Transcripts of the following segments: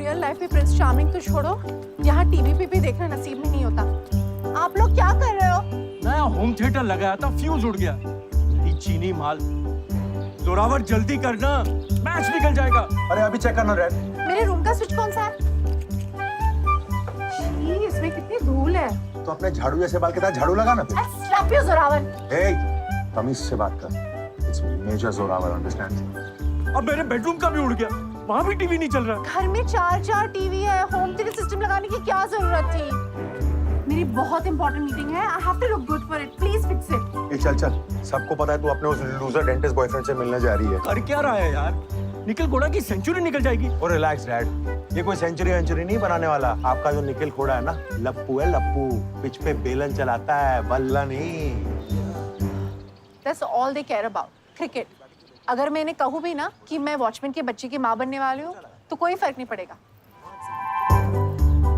Real life में Prince charming तो छोड़ो, यहाँ टीवी पे भी देखना नसीब में नहीं होता। आप लोग क्या कर रहे हो? नया होम थिएटर लगाया था, फ्यूज उड़ गया। ये चीनी माल। जोरावर जल्दी करना, मैच निकल जाएगा। अरे अभी चेक करना रेड। मेरे रूम का स्विच कौन सा है? छी, इसमें कितनी धूल है। तो अपने झाड़ू जैसे बाल के साथ झाड़ू लगा ना फिर। I'll slap you, Zorawar. Hey, तमीज से बात कर। It's major Zorawar, understand? अब मेरे बेडरूम का भी उड़ गया, वहाँ भी टीवी नहीं चल रहा। घर में 4 टीवी है, होम थिएटर सिस्टम लगाने की क्या जरूरत थी? मेरी बहुत इंपॉर्टेंट मीटिंग है। I have to look good for it. Please fix it. ये चल चल, सबको पता है तू अपने उस लूजर डेंटिस्ट बॉयफ्रेंड से मिलने जा रही है। कर क्या रहा है यार? निखिल घोड़ा की सेंचुरी निकल जाएगी। और रिलैक्स डैड, ये कोई सेंचुरी नहीं बनाने वाला। आपका जो निखिल खोड़ा है ना, लप्पू है लप्पू, पिच पे बेलन चलाता है, बल्ला नहीं। That's all they care about. Cricket. अगर मैं इन्हें कहूँ भी ना कि मैं वॉचमैन के बच्चे की माँ बनने वाली हूँ, तो कोई फर्क नहीं पड़ेगा।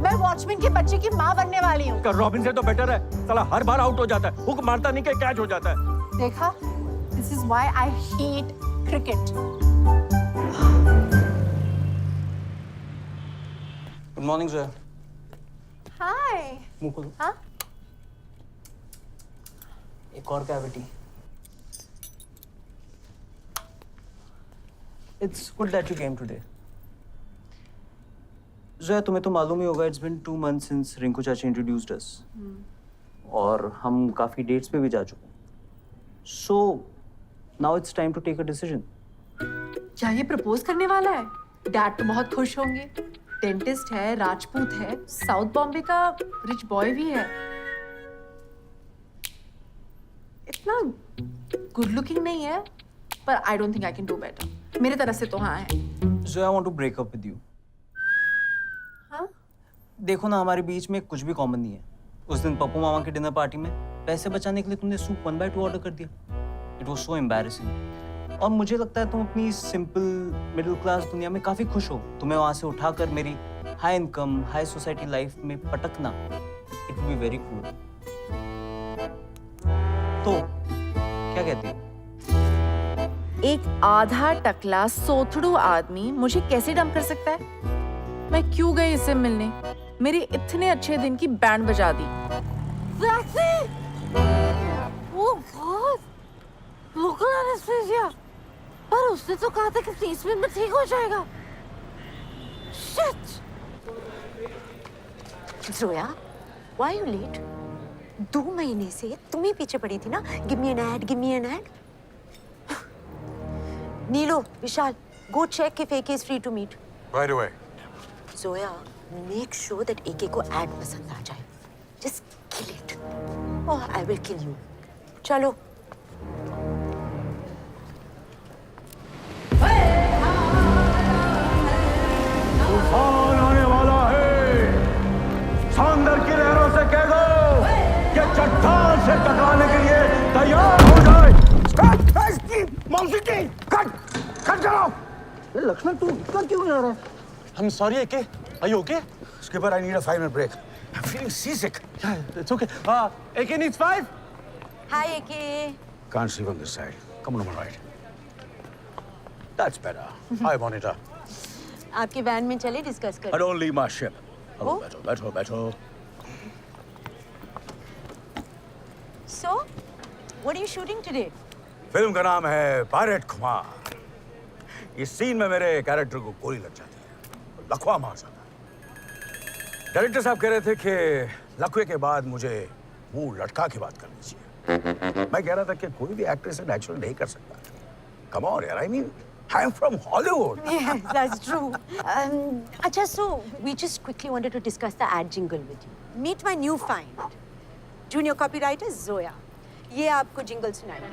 मैं वॉचमैन के बच्चे की माँ बनने वाली हूँ। रॉबिन से तो बेटर है, साला हर बार आउट हो जाता है, हुक मारता नहीं के कैच हो जाता है। देखा? This is why I hate cricket. Good morning sir. Hi. मुंह खोलो। हाँ? एक और cavity. It's good that you came today. Zoya, तुम्हें तो मालूम ही होगा, it's been 2 months since Rinku चाची introduced us. और हम काफी डेट्स पे भी जा चुके हैं. So now it's time to take a decision. क्या ये प्रपोज करने वाला है? डैड तो बहुत खुश होंगे। डेंटिस्ट है, राजपूत है, साउथ बॉम्बे का रिच बॉय भी है। इतना गुड लुकिंग नहीं है, पर I don't think I can do better. मेरे तरफ से तो हाँ है। Zoya, I want to break up with you. हाँ? देखो ना, हमारे बीच में कुछ भी कॉमन नहीं है। उस दिन पप्पू मामा के डिनर पार्टी में पैसे बचाने के लिए तुमने सूप 1/2 ऑर्डर कर दिया। It was so embarrassing. और मुझे लगता है तुम अपनी सिंपल मिडिल क्लास दुनिया में काफी खुश हो। तुम्हें वहां से उठाकर मेरी high income high society life में पटकना, it will be very cool. तो क्या कहती हो? एक आधा टकला सोथड़ू आदमी मुझे कैसे डंप कर सकता है? मैं क्यों गई इससे मिलने? मेरे इतने अच्छे दिन की बैंड बजा दी। लोकल एनेस्थीसिया, पर उसने तो कहा था कि 30 मिनट में ठीक हो जाएगा। Shit! Zoya, why are you late? 2 महीने से तुम ही पीछे पड़ी थी ना, give me an ad, give me an ad. नीलो, विशाल, go check if AK is free to meet. Right away. Zoya, make sure that AK को ad पसंद आ जाए. Just kill it. Oh, I will kill you. चलो. तूफान आने वाला है। समंदर की लहरों से कह दो कि चट्टान से टकराने के लिए तैयार हो जाए। मौसी की कट करो। लक्ष्मण, तू इतना क्यों जा रहा है? I'm sorry, AK. Are you okay? Skipper, I need a 5-minute break. I'm feeling seasick. Yeah, it's okay. AK needs 5. Hi, AK. Can't sleep on this side. Come on my right. That's better. Hi, monitor. आपके van में चले discuss I कर। don't leave my ship. Hello, Oh. बैठो. So, what are you shooting today? Film का नाम है pirate Kumar. इस scene में मेरे कैरेक्टर को गोली लग जाती है, लखवा मार जाता है। डायरेक्टर साहब कह रहे थे कि लखवे के बाद मुझे मुंह लटका के बात करनी चाहिए। मैं कह रहा था कि कोई भी एक्टर से नेचुरल नहीं कर सकता। कम ऑन यार, I mean, I'm from Hollywood. Yes, that's true. Acha, so we just quickly wanted to discuss the ad jingle with you. Meet my new find, junior copywriter Zoya. ये आपको jingle सुनाएगी।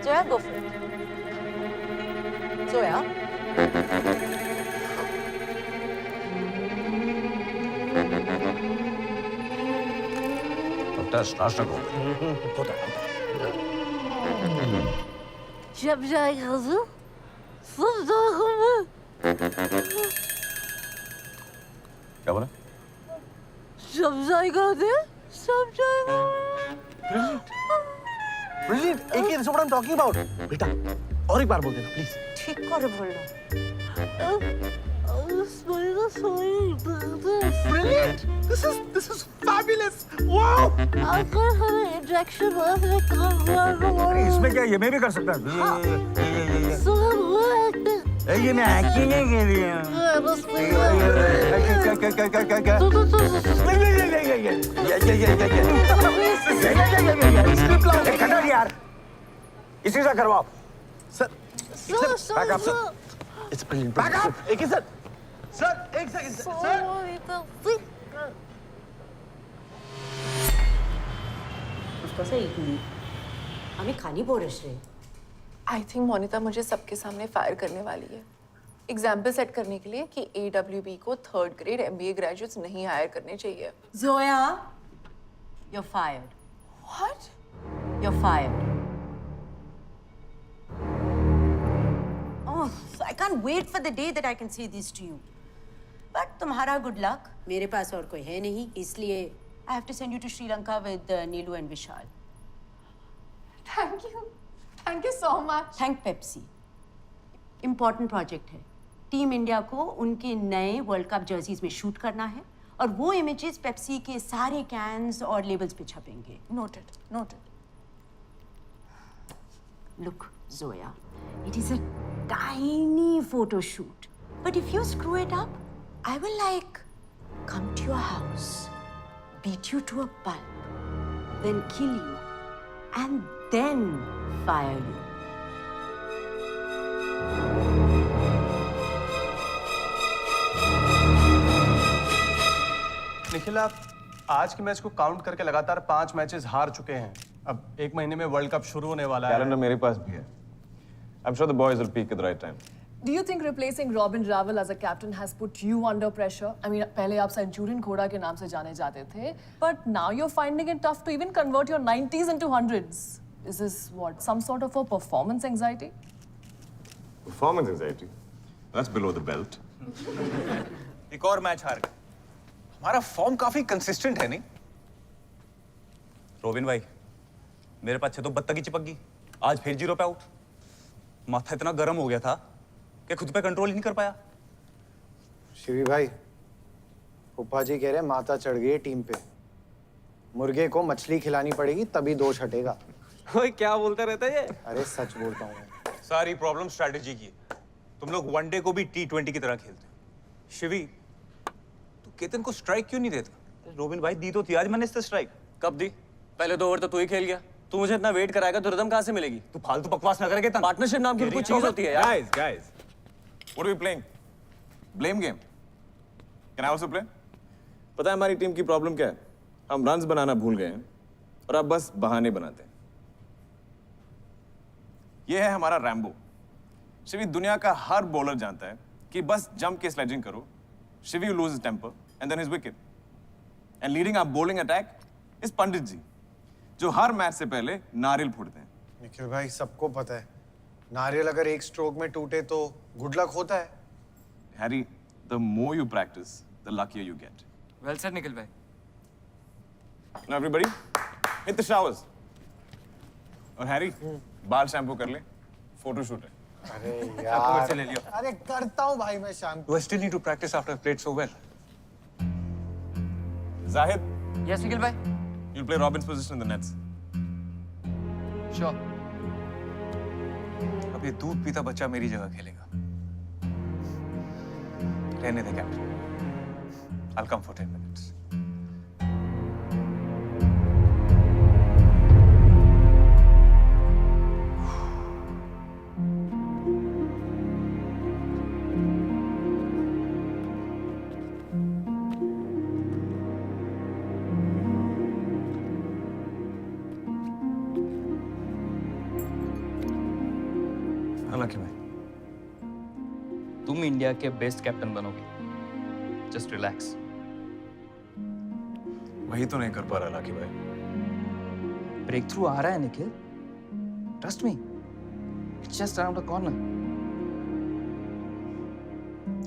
Zoya, go for it. Zoya. नाश्ता को होता जब जाएगा तो सब जाएगा। क्या बोला? जब जाएगा तो सब जाएगा। Brilliant. AK, this is what I'm talking about. बेटा, और एक बार बोल देना, please. ठीक कर बोलो। जाएगा अगर हमें इंजेक्शन हुआ फिर अरे इसमें क्या, ये मैं भी कर सकता हूँ। ये मैं एक्टिंग नहीं कर रही हूँ। खड़ा यार, इसी से करवाओ। Sir Back up, sir. It's brilliant Back up. एक ही सर सर एक सेकंड सर कसं एक मिनिट आम्ही खाली बोरस रे आई थिंक मोनिता मुझे सबके सामने फायर करने वाली है, एग्जाम्पल सेट करने के लिए कि AWB को 3rd ग्रेड MBA ग्रेजुएट्स नहीं हायर करने चाहिए। Zoya, you're fired. What? You're fired. Oh, I can't wait for the day that I can say this to you. But तुम्हारा good luck. मेरे पास और कोई है नहीं, इसलिए I have to send you to Sri Lanka with Neelu and Vishal. Thank you so much. Thank Pepsi. Important project है. Team India को उनके नए वर्ल्ड कप जर्सीज में शूट करना है और वो इमेजेस पेप्सी के सारे कैन्स और लेबल्स पे छपेंगे. Noted. Look, Zoya, it is a tiny photo shoot. But if you screw it up, I will come to your house, beat you to a pulp, then kill you, and then fire you. Nikhil, आप आज के match को count करके लगातार 5 matches हार चुके हैं। अब 1 महीने में वर्ल्ड कप शुरू होने वाला है। कैलेंडर मेरे पास भी है। I'm sure the boys will peak at the right time. Do you think replacing Robin Raval as a captain has put you under pressure? I mean, पहले आप सेंचुरियन घोड़ा के नाम से जाने जाते थे, but now you're finding it tough to even convert your 90s into 100s. Is this what, some sort of a performance anxiety? Performance anxiety? That's below the belt. एक और मैच हार गए। हमारा फॉर्म काफी कंसिस्टेंट है नहीं? Robin भाई, मेरे पास तो बत्तगी चिपक गई। आज फिर 0 पे आउट। माथा इतना गर्म हो गया था कि खुद पे कंट्रोल ही नहीं कर पाया। शिवी भाई, पुप्पा जी कह रहे हैं माता चढ़ गई है टीम पे। मुर्गे को मछली खिलानी पड़ेगी तभी 2 छटेगा। ओए क्या बोलता रहता है ये? अरे सच बोलता हूँ मैं। सारी प्रॉब्लम स्ट्रैटेजी की है। तुम लोग वनडे को भी T20 की तरह खेलते हो। शिवी, तू केतन को स्ट्राइक क्यों नहीं देता? रोबिन भाई, दी तो थी आज मैंने इस स्ट्राइक। कब दी? पहले 2 ओवर तो तू ही खेल गया। तू मुझे इतना वेट कराएगा तो रिदम कहाँ से मिलेगी? तू फालतू बकवास ना करेगा। पार्टनरशिप नाम की कोई चीज होती है यार। Guys, what are we playing? Blame game. Can I also play? पता है हमारी टीम की प्रॉब्लम क्या है? हम रन्स बनाना भूल गए हैं और अब बस बहाने बनाते हैं। ये है हमारा रैम्बो। शिवी, दुनिया का हर बॉलर जानता है कि बस जंप के स्लेजिंग करो, Shivi will lose his temper and then his wicket. And leading our bowling attack is पंडित जी, जो हर मैच से पहले नारियल फोड़ते हैं। निखिल भाई, सबको पता है नारियल अगर एक स्ट्रोक में टूटे तो गुड लक होता है। Harry, the more you practice, the luckier you get. Well said Nikhil भाई। Now everybody, hit the showers. और हैरी, बाल शैम्पू कर ले, फोटो शूट है। अरे मेरे यार, से ले लियो। अरे करता हूँ भाई मैं शाम को। You still need to practice after I played so well. Zahid, yes Nikhil भाई। you'll play Robin's position in the nets. Sure. अब ये दूध पीता बच्चा मेरी जगह खेलेगा। रहने दे captain. I'll come for 10 minutes. हालांकि भाई, तुम इंडिया के बेस्ट कैप्टन बनोगे। Just relax. वही तो नहीं कर पा रहा लाकी भाई। ब्रेक थ्रू आ रहा है Nikhil. Trust me, it's just around the corner.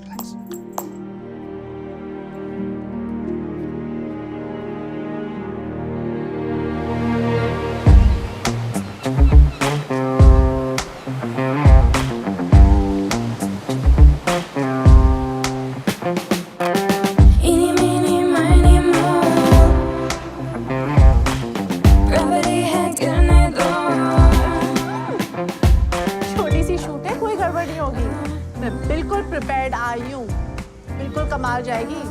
Relax. Eeny, meeny, miny, moe. बिल्कुल कमाल जाएगी।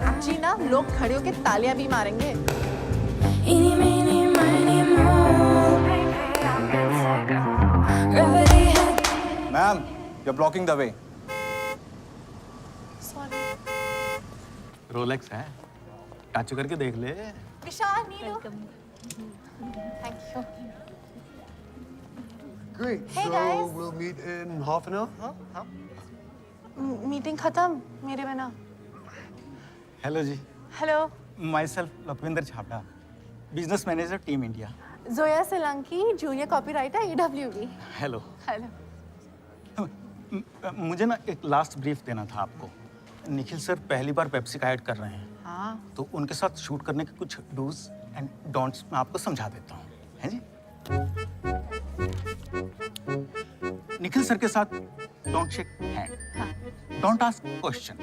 एक्चुअली ना लोग खड़े होके तालियां भी मारेंगे। Eeny, meeny, miny, moe. Gravity had ma'am, you're blocking the way. Sorry. Rolex है, टच करके देख ले। Vishal, Neelu. Thank you. Great. Hey, so guys. we'll meet in half an hour. Huh? Meeting खत्म मेरे बिना। Hello ji, hello, myself Lakhwinder Chhabra, business manager team India. Zoya Solanki, junior copywriter EWB। Hello. Hello. मुझे ना एक लास्ट ब्रीफ देना था आपको। निखिल सर पहली बार पेप्सी का ऐड कर रहे हैं, हाँ। तो उनके साथ शूट करने के कुछ डूज एंड डोंट्स मैं आपको समझा देता हूँ, हैं जी? निखिल सर के साथ don't shake hand, don't ask question,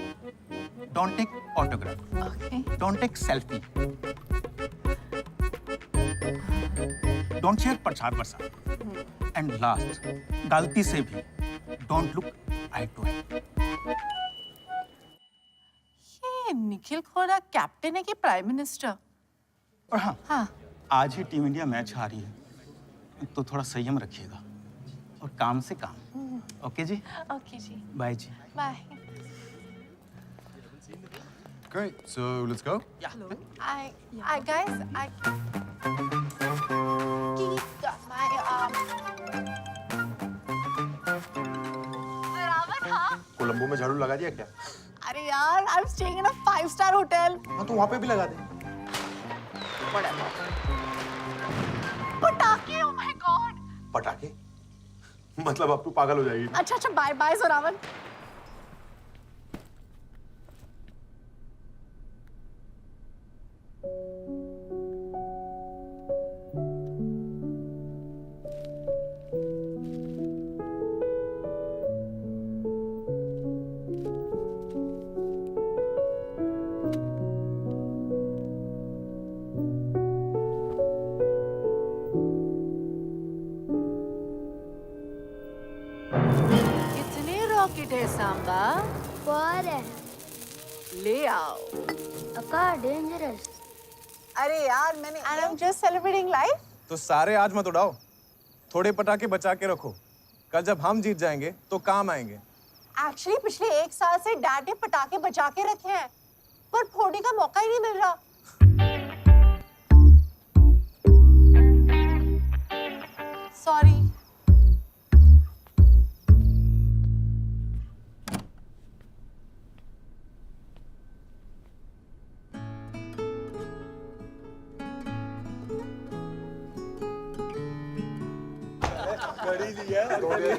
don't take autograph, okay. Don't take selfie, don't share prasad prasad, and last, गलती से भी don't look eye to eye. ये निखिल खोड़ा कैप्टन है कि प्राइम मिनिस्टर? और हाँ, हाँ। आज ही टीम इंडिया मैच हारी है, तो थोड़ा संयम रखिएगा और काम से काम। Okay ji, okay ji, bye ji. Bye. Great. So let's go. I guys, I keep my बराबर, हाँ। कोलंबो में झाड़ू लगा दिया क्या? अरे यार, I'm staying in a 5-star hotel. हाँ तो वहाँ पे भी लगा दे। पटाखे, oh my god. पटाखे? मतलब अब तू पागल हो जाएगी। अच्छा अच्छा, बाय बाय जोरावन। कितने रॉकेट है सांबा? for ले आओ। Akka dangerous. अरे यार, मैंने And I'm just celebrating life. तो सारे आज मत उड़ाओ, थोड़े पटाखे बचा के रखो, कल जब हम जीत जाएंगे तो काम आएंगे। एक्चुअली पिछले 1 साल से डैड ने पटाखे बचा के रखे हैं, पर फोड़ने का मौका ही नहीं मिल रहा। सॉरी।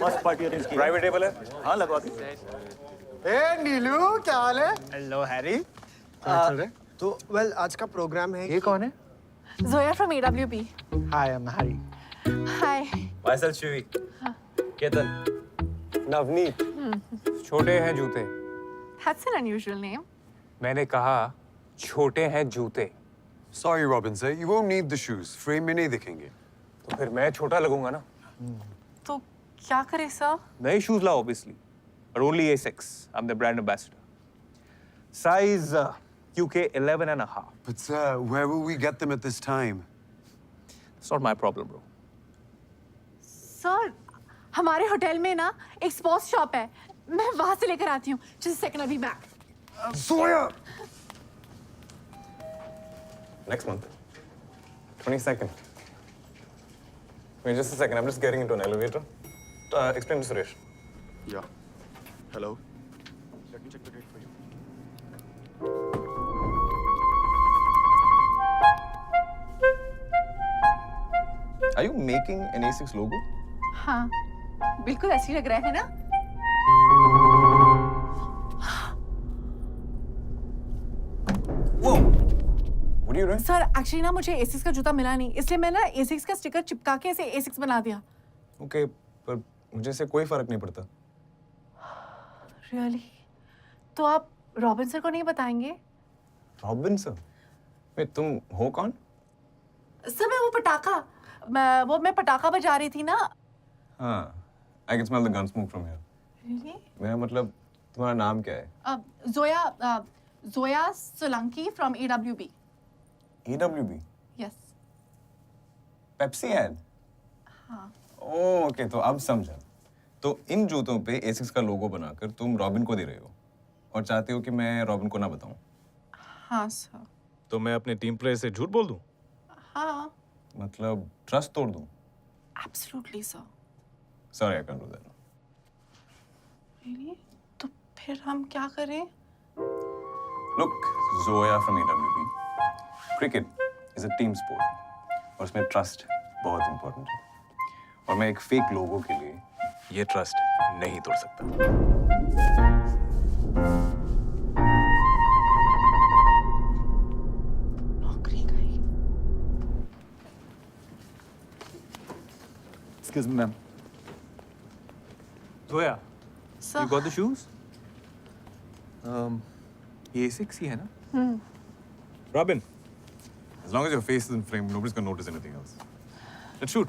मस्त पार्टी अरेंज की। प्राइवेट टेबल है? हाँ, लगवा दी। ए नीलू, क्या हाल है? Hello Harry. तो वेल आज का प्रोग्राम है। ये कौन है? Zoya from EWB। Hi, I am Harry. Hi. Myself Shivi, Ketan, Navneet. छोटे हैं जूते। That's an unusual name. मैंने कहा छोटे हैं जूते। Sorry Robin sir, you won't need the shoes. Frame में नहीं दिखेंगे। तो फिर मैं छोटा लगूंगा ना। तो क्या करे सर? नए शूज लाओ ऑब्वियसली, और only A6. I'm the brand ambassador. Size UK 11.5. But sir, where will we get them at this time? It's not my problem, bro. Sir, हमारे होटल में ना एक स्पोर्ट्स शॉप है, मैं वहां से लेकर आती हूँ। Just a second, I'll be back. Zoya! Next month. 22nd. Wait just a second, I'm just getting into an elevator. Explain to Suresh. Yeah. Hello. Let me check the date for you. Are you making an A6 logo? हाँ, बिल्कुल ऐसी लग रहा है ना? Whoa! What are you doing? Sir, actually ना मुझे A6 का जूता मिला नहीं, इसलिए मैं ना A6 का स्टिकर चिपका के इसे A6 बना दिया। Okay, पर मुझे इससे कोई फर्क नहीं पड़ता। Really? तो आप रॉबिन सर को नहीं बताएंगे? Robin sir? Wait, तुम हो कौन? सर, मैं पटाखा बजा रही थी ना। हाँ, I can smell the gun smoke from here. Really? मेरा मतलब तुम्हारा नाम क्या है? Zoya Solanki from AWB. AWB? Yes. Pepsi ad? हाँ. ओके, तो अब समझा. तो इन जूतों पे एसिक्स का लोगो बनाकर तुम रॉबिन को दे रहे हो और चाहते हो कि मैं रॉबिन को ना बताऊं. हाँ सर. तो मैं अपने टीम प्लेयर से झूठ बोल दूं? हाँ. मतलब ट्रस्ट तोड़ दूं? Absolutely sir. Sorry, I can't do that. Really? तो फिर हम क्या करें? Look, Zoya from AWB. Cricket is a team sport और उसमें ट्रस्ट बहुत इंपॉर्टेंट है. और मैं एक फेक लोगो के लिए ये ट्रस्ट नहीं तोड़ सकता. नौकरी गई. Excuse me, ma'am. Zoya, Sir. you got the shoes? ये A6 ही है ना? Robin, as long as your face is in frame, nobody's gonna notice anything else. Let's shoot.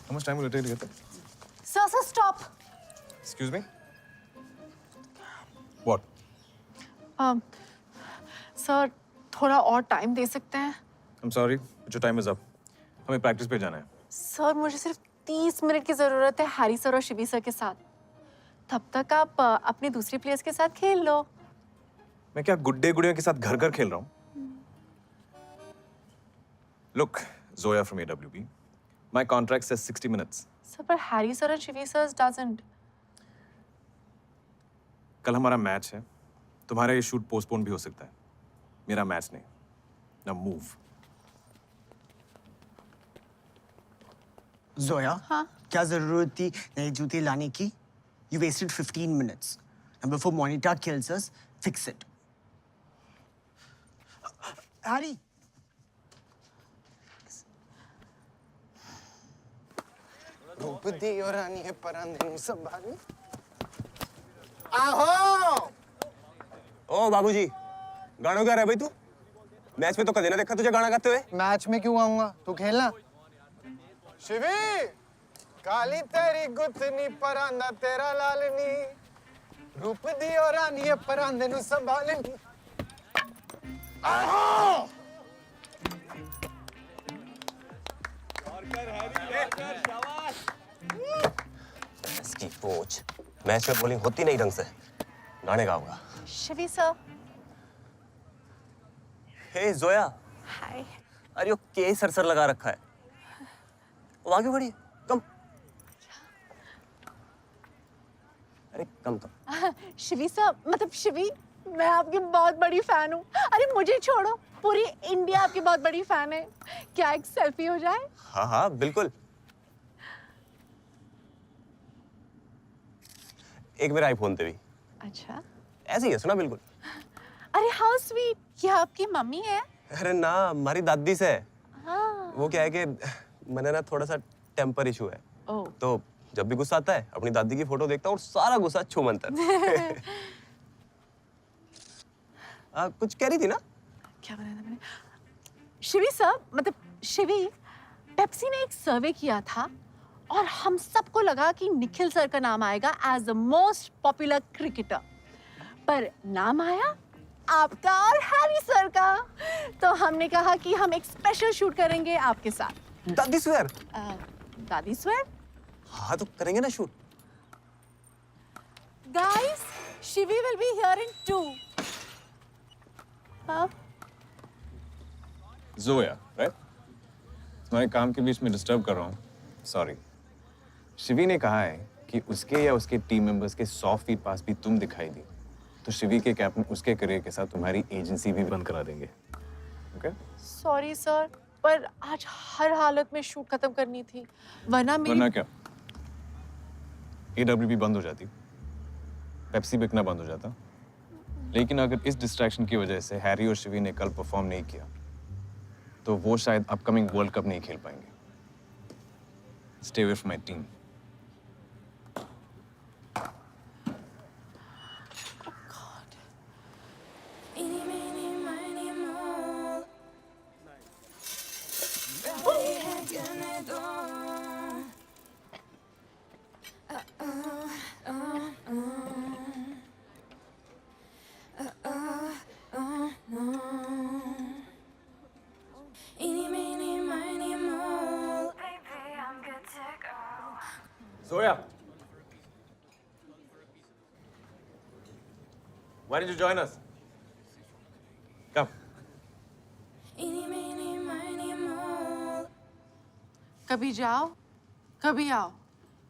How much time will it take to get there? Sir, stop. Excuse me? What? Sir थोड़ा और time दे सकते हैं? I'm sorry, but your time is up. हमें practice पे जाना है. Sir मुझे सिर्फ 30 मिनट की जरूरत है हैरी सर और शिवी सर के साथ. तब तक आप अपने दूसरे प्लेयर्स के साथ खेल लो. मैं क्या गुड्डे गुड़ियों के साथ घर घर खेल रहा हूँ? Look, Zoya from AWB. My contract says 60 minutes. Sir पर हैरी सर और शिवी सर डजंट. कल हमारा मैच है. तुम्हारा ये शूट पोस्टपोन भी हो सकता है. मेरा मैच नहीं. Now move. जोया, हाँ? क्या जरूरत थी नए जूते लाने की? You wasted 15 minutes. And before Monita kills us, fix it. Harry. रूपदी और रानी है परांदे नु संभाली. आहो! ओ बाबूजी, गानों गा रहा है भाई तू? मैच में तो कभी ना देखा तुझे गाना गाते हुए. मैच में क्यों आऊंगा? तू खेलना. शिवी, काली तेरी गुतनी परांदा तेरा लालनी. रूपदी और रानी है परांदे नु संभालनी. आहो! इसकी कोच मैच में बॉलिंग होती नहीं ढंग से. गाने गाऊंगा. शिवी सर. हे जोया, हाय. अरे यो के सरसर लगा रखा है. वो आगे बढ़िए. कम. अरे कम कम. शिवी सर मतलब शिवी मैं आपकी बहुत बड़ी फैन हूँ. अरे मुझे छोड़ो, पूरी इंडिया आपकी बहुत बड़ी फैन है. क्या एक सेल्फी हो जाए? हाँ हाँ बिल्कुल. एक मेरा आईफोन दे भी. अच्छा. ऐसे ही है सुना बिल्कुल. अरे हाउ स्वीट. ये आपकी मम्मी है? अरे ना, हमारी दादी से है। हाँ। वो क्या है कि मैंने ना थोड़ा सा टेम्पर इशू है, ओह। तो जब भी गुस्सा आता है अपनी दादी की फोटो देखता हूँ और सारा गुस्सा छू मंतर। कुछ कह रही थी ना? क्या बनाया था मैंने? शिवी सर, मतलब शिवी, पेप्सी ने एक सर्वे किया था और हम सबको लगा कि निखिल सर का नाम आएगा as the most popular cricketer, पर नाम आया आपका और हैरी सर का। तो हमने कहा कि हम एक स्पेशल शूट करेंगे आपके साथ। दादी स्वेर? दादी स्वेर? हाँ तो करेंगे ना shoot. Guys, Shivi will be here in 2। हाँ? जोया, राइट? तुम्हारे काम के बीच में डिस्टर्ब कर रहा हूँ, सॉरी। शिवी ने कहा है कि उसके या उसके टीम मेंबर्स के 100 फीट पास भी तुम दिखाई दी तो शिवी के कैप्टन उसके करियर के साथ तुम्हारी एजेंसी भी बंद करा देंगे, ओके? सॉरी सर, पर आज हर हालत में शूट खत्म करनी थी, वरना वरना क्या? AWB बंद हो जाती, पेप्सी बिकना बंद हो जाता। लेकिन अगर इस डिस्ट्रैक्शन की वजह से हैरी और शिवी ने कल परफॉर्म नहीं किया तो वो शायद अपकमिंग वर्ल्ड कप नहीं खेल पाएंगे। Stay away from my team. Zoya, why didn't you join us? Come. कभी जाओ, कभी आओ,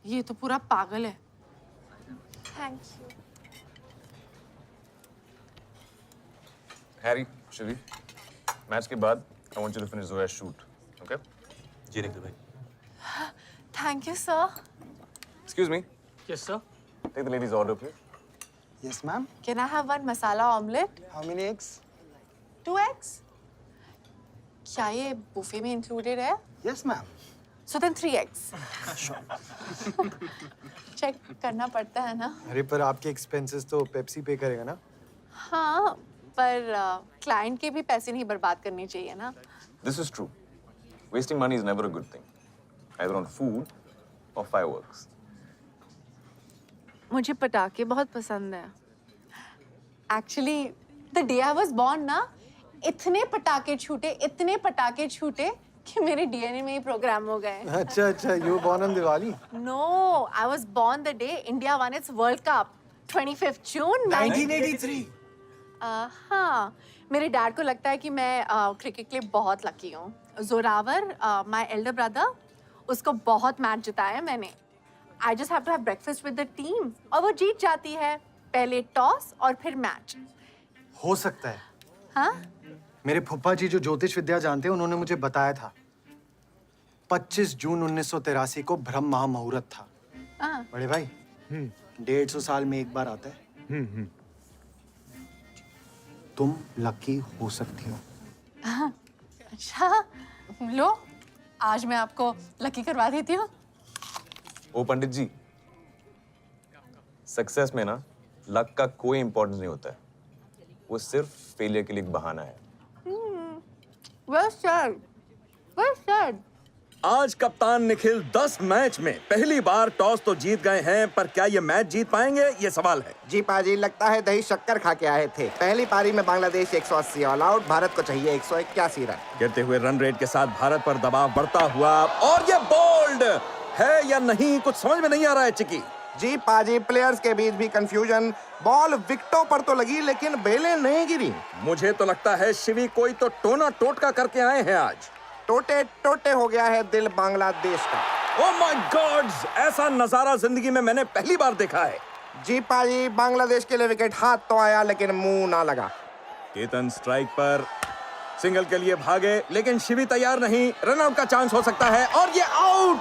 ये तो पूरा पागल है। Thank you. Harry, Shivi, match के बाद I want you to finish Zoya's shoot, okay? जी निखिल भाई। Thank you sir. Excuse me. Yes, sir. Take the lady's order, please. Yes, ma'am. Can I have 1 masala omelette? How many eggs? 2 eggs? क्या ये buffet में included है? Yes, ma'am. So then 3 eggs. Check करना पड़ता है ना? अरे पर आपके एक्सपेंसेस तो पेप्सी पे करेगा ना? हाँ, पर क्लाइंट के भी पैसे नहीं बर्बाद करने चाहिए ना? This is true. Wasting money is never a good thing, either on food or fireworks. मुझे पटाखे बहुत पसंद है। Actually, the day I was born ना, इतने पटाखे छूटे कि मेरे DNA में ही प्रोग्राम हो गए। अच्छा अच्छा, you were born on Diwali? No, I was born the day India won its World Cup, 25th June 1983. हाँ, मेरे डैड को लगता है कि मैं क्रिकेट के लिए बहुत लकी हूँ। जोरावर, माय एल्डर ब्रदर, उसको बहुत मैच जिताया है मैंने। I just have to have breakfast with the team और वो जीत जाती है। पहले टॉस और फिर मैच। हो सकता है। हाँ? मेरे फुप्पा जी जो ज्योतिष विद्या जानते हैं उन्होंने मुझे बताया था 25 जून 1983 को ब्रह्म महामुहूर्त था। हाँ। बड़े भाई 150 साल में एक बार आता है। तुम लकी हो सकती हो। अच्छा, लो, आज मैं आपको लकी करवा देती हूँ। ओ पंडित जी, सक्सेस में ना लक का कोई इंपॉर्टेंस नहीं होता है, वो सिर्फ फेलियर के लिए एक बहाना है। Well said. Well said. आज कप्तान निखिल 10 मैच में पहली बार टॉस तो जीत गए हैं, पर क्या ये मैच जीत पाएंगे, ये सवाल है। जी पाजी, लगता है दही शक्कर खा के आए थे। पहली पारी में बांग्लादेश 180 ऑल आउट, भारत को चाहिए 181 रन। गिरते हुए रन रेट के साथ भारत पर दबाव बढ़ता हुआ, और ये बोल्ड है या नहीं, कुछ समझ में नहीं आ रहा है चिकी। जी पाजी, प्लेयर्स के बीच भी कंफ्यूजन। बॉल विकेटों पर तो लगी लेकिन बेलें नहीं गिरी। मुझे तो लगता है शिवी कोई तो टोना टोटका करके आए हैं आज। टोटे टोटे हो गया है दिल बांग्लादेश का। ओह माय गॉड, ऐसा नजारा जिंदगी में मैंने पहली बार देखा है। जी पाजी, बांग्लादेश के लिए विकेट हाथ तो आया लेकिन मुंह ना लगा। केतन स्ट्राइक पर सिंगल के लिए भागे, लेकिन शिवी तैयार नहीं। रनआउट का चांस हो सकता है और ये आउट।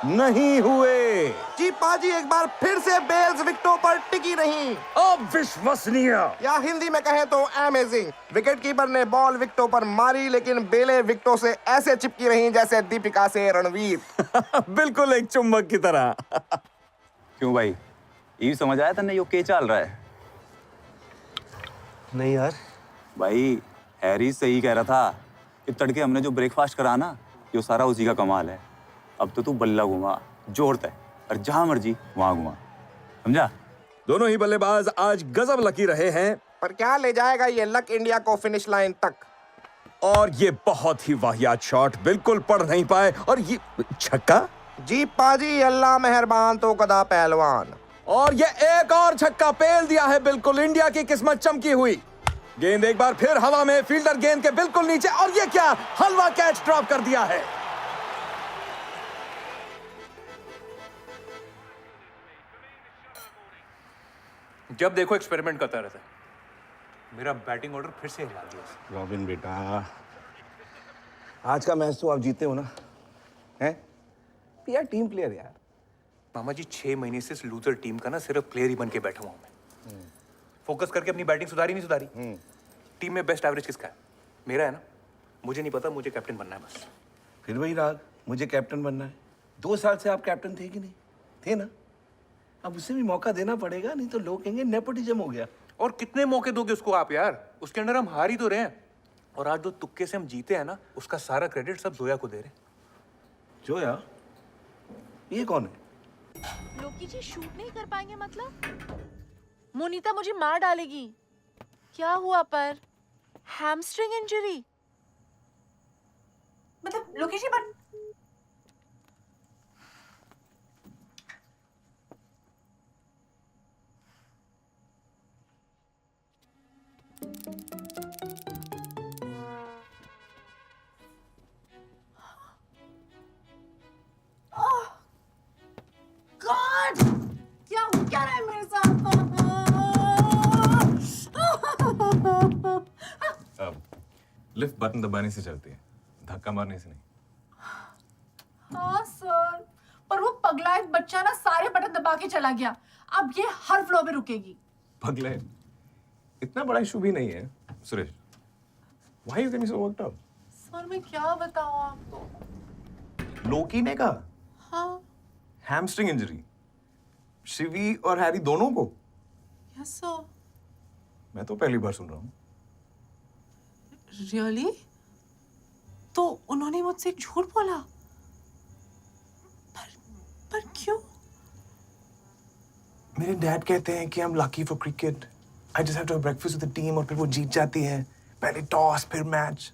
नहीं हुए। जी पाजी एक बार फिर से बेल्स विकेटों पर टिकी नहीं। अविश्वसनीय। या हिंदी में कहें तो अमेजिंग। विकेट कीपर ने बॉल विकेटों पर मारी, लेकिन बेलें विकेटों से ऐसे चिपकी रहीं जैसे दीपिका से रणवीर। बिल्कुल एक चुंबक की तरह। क्यों भाई, ये समझ आया था ना यो क्या चल रहा है? नहीं यार। भाई हैरी सही कह रहा था कि तड़के हमने जो ब्रेकफास्ट करा ना, यो सारा उसी का कमाल है। अब तो तू बल्ला घुमा, जोड़ता है, और जहां मर्जी वहां घुमा, समझा? दोनों ही बल्लेबाज आज गजब लकी रहे हैं, पर क्या ले जाएगा ये लक इंडिया को फिनिश लाइन तक। और ये बहुत ही वाहियात शॉट बिल्कुल पढ़ नहीं पाए, और ये छक्का। जी पाजी अल्लाह मेहरबान तो गदा पहलवान। और ये एक और छक्का पेल दिया है, बिल्कुल इंडिया की किस्मत चमकी हुई। गेंद एक बार फिर हवा में, फील्डर गेंद के बिल्कुल नीचे, और ये क्या हलवा कैच ड्रॉप कर दिया है। जब देखो एक्सपेरिमेंट करता रहता है। मेरा बैटिंग ऑर्डर फिर से हिला दिया। रॉबिन बेटा, आज का मैच तो आप जीते हो ना? हैं? यार टीम प्लेयर यार। मामा जी 6 महीने से इस लूजर टीम का ना सिर्फ प्लेयर ही बन के बैठा हुआ हूं मैं। फोकस करके अपनी बैटिंग सुधारी नहीं सुधारी। टीम में बेस्ट एवरेज किसका है? मेरा है ना। मुझे नहीं पता, मुझे कैप्टन बनना है बस। फिर वही राग, मुझे कैप्टन बनना है। 2 साल से आप कैप्टन थे कि नहीं? थे ना? अब उसे भी मौका देना पड़ेगा, नहीं तो लोग कहेंगे नेपोटिज्म हो गया। और कितने मौके दोगे उसको आप यार? उसके अंदर हम हार ही तो रहे हैं। और आज जो तुक्के से हम जीते हैं ना, उसका सारा क्रेडिट सब जोया को दे रहे। जोया? ये कौन है? लोकी जी शूट नहीं कर पाएंगे मतलब? मोनिता मुझे मार डालेगी। क्या हुआ पर? Hamstring injury? मतलब लोकी जी बट गॉड! क्या रहा है मेरे साथ? लिफ्ट बटन दबाने से चलती है, धक्का मारने से नहीं। हाँ सर, पर वो पगला एक बच्चा ना सारे बटन दबा के चला गया। अब ये हर फ्लो में रुकेगी। पगले, इतना बड़ा इशू भी नहीं है। Suresh, why you getting so worked up? Sir मैं क्या बताऊं आपको? लोकी ने कहा हाँ हैमस्ट्रिंग इंजरी, शिवी और हैरी दोनों को। Yes sir. मैं तो पहली बार सुन रहा हूँ। रियली? तो उन्होंने मुझसे झूठ बोला? पर क्यों? मेरे डैड कहते हैं कि I'm lucky for cricket. I just have to have breakfast with the team और फिर वो जीत जाती है। पहले टॉस फिर मैच।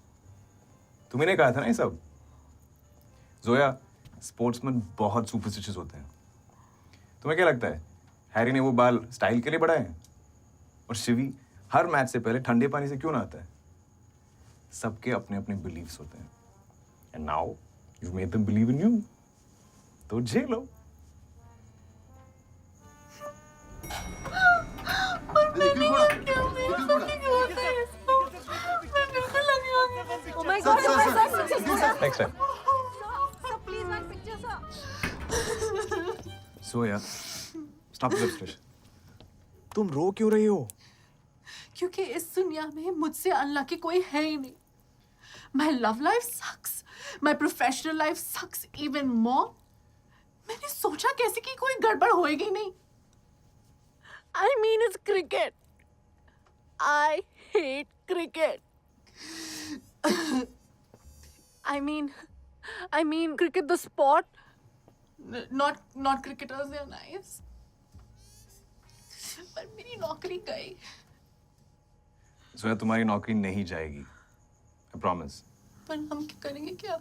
तुम्हें कहा था ना ये सब? जोया, स्पोर्ट्समैन बहुत सुपरस्टिशियस होते हैं। तुम्हें क्या लगता है हैरी ने वो बाल स्टाइल के लिए बढ़ाए हैं? और शिवी हर मैच से पहले ठंडे पानी से क्यों नहाता है? सबके अपने अपने बिलीव्स होते हैं। And now you made them believe in you, तो झेलो। Oh my God! Oh my God! Next time. Sir, please one picture, sir. Zoya, stop this, Trish. तुम रो क्यों रही हो? क्योंकि इस दुनिया में मुझसे अनलकी कोई है ही नहीं। My love life sucks. My professional life sucks even more. मैंने सोचा कैसे कि कोई गड़बड़ होएगी नहीं। I mean it's cricket. I hate cricket. I mean cricket the sport. Not cricketers, they're nice. पर मेरी नौकरी गई। Zoya, तुम्हारी नौकरी नहीं जाएगी। I promise. पर हम क्या करेंगे क्या?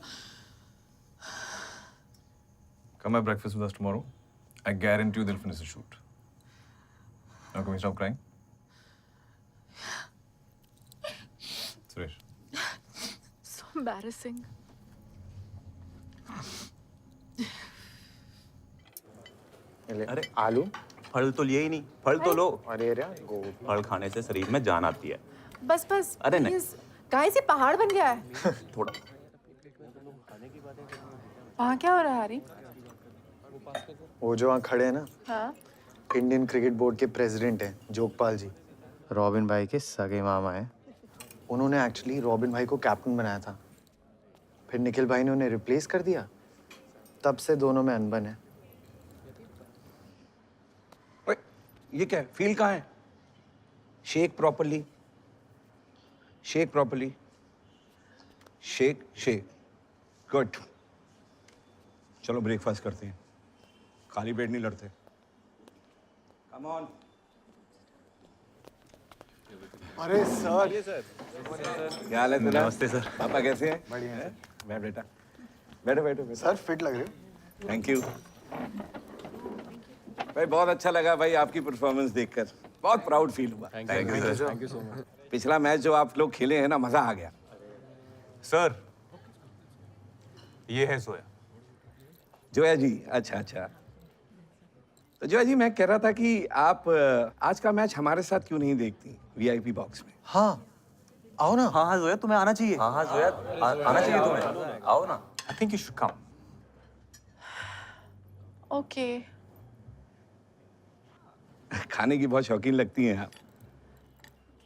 Come have breakfast with us tomorrow. I guarantee you they'll finish the shoot. Now can we stop crying? Suresh. So embarrassing. अरे आलू फल तो लिए ही नहीं, फल तो लो। अरे रे फल खाने से शरीर में जान आती है। बस अरे नहीं। गाइस ये पहाड़ बन गया है। थोड़ा वहाँ क्या हो रहा है हरी? वो जो वहाँ खड़े हैं ना, हाँ इंडियन क्रिकेट बोर्ड के प्रेसिडेंट हैं जोगपाल जी। रॉबिन भाई के सगे मामा हैं। उन्होंने एक्चुअली रॉबिन भाई को कैप्टन बनाया था, फिर निखिल भाई ने उन्हें रिप्लेस कर दिया। तब से दोनों में अनबन है। ओए, ये क्या है? फील कहाँ है? Shake properly, shake properly, shake shake. Good. चलो ब्रेकफास्ट करते हैं, खाली पेट नहीं लड़ते। Come on. अरे सर, क्या हाल है तेरा? नमस्ते सर। पापा कैसे हैं? बढ़िया है। बैठ बेटा, बैठो बैठो बैठो। सर फिट लग रहे हो। थैंक यू भाई, बहुत अच्छा लगा भाई आपकी परफॉर्मेंस देखकर, बहुत प्राउड फील हुआ। Thank you so much. पिछला मैच जो आप लोग खेले हैं ना, मजा आ गया। सर, ये है जोया। जोया जी, अच्छा अच्छा। तो जोया जी, मैं कह रहा था कि आप आज का मैच हमारे साथ क्यों नहीं देखती वीआईपी बॉक्स में? हाँ आओ ना। हाँ हाँ जोया, तुम्हें आना चाहिए। हाँ हाँ जोया, आना चाहिए तुम्हें, आओ ना। I think you should come. Okay. खाने की बहुत शौकीन लगती हैं आप।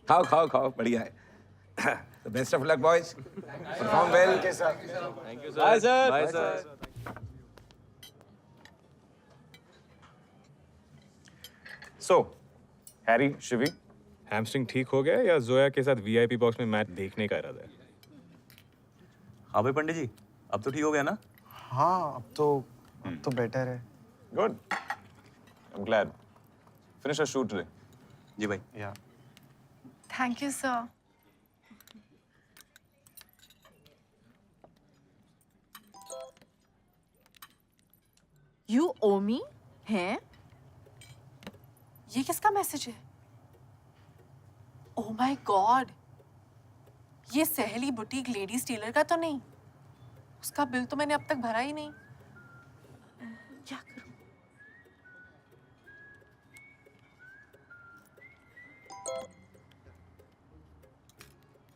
खाओ खाओ खाओ, बढ़िया है। Best of luck boys, perform well. Thank you sir. Bye sir. Bye sir. So Harry, Shivi, hamstring ठीक हो गया या जोया के साथ वीआईपी बॉक्स में मैच देखने का इरादा है? हाँ भाई पंडित जी, अब तो ठीक हो गया ना? हाँ अब तो बेटर है। Good, I am glad. Finish our shoot today. जी भाई। Yeah thank you sir. You owe me है? ये किसका मैसेज है? ओह माय गॉड, ये सहेली बुटीक लेडीज टेलर का तो नहीं? उसका बिल तो मैंने अब तक भरा ही नहीं। क्या करूं?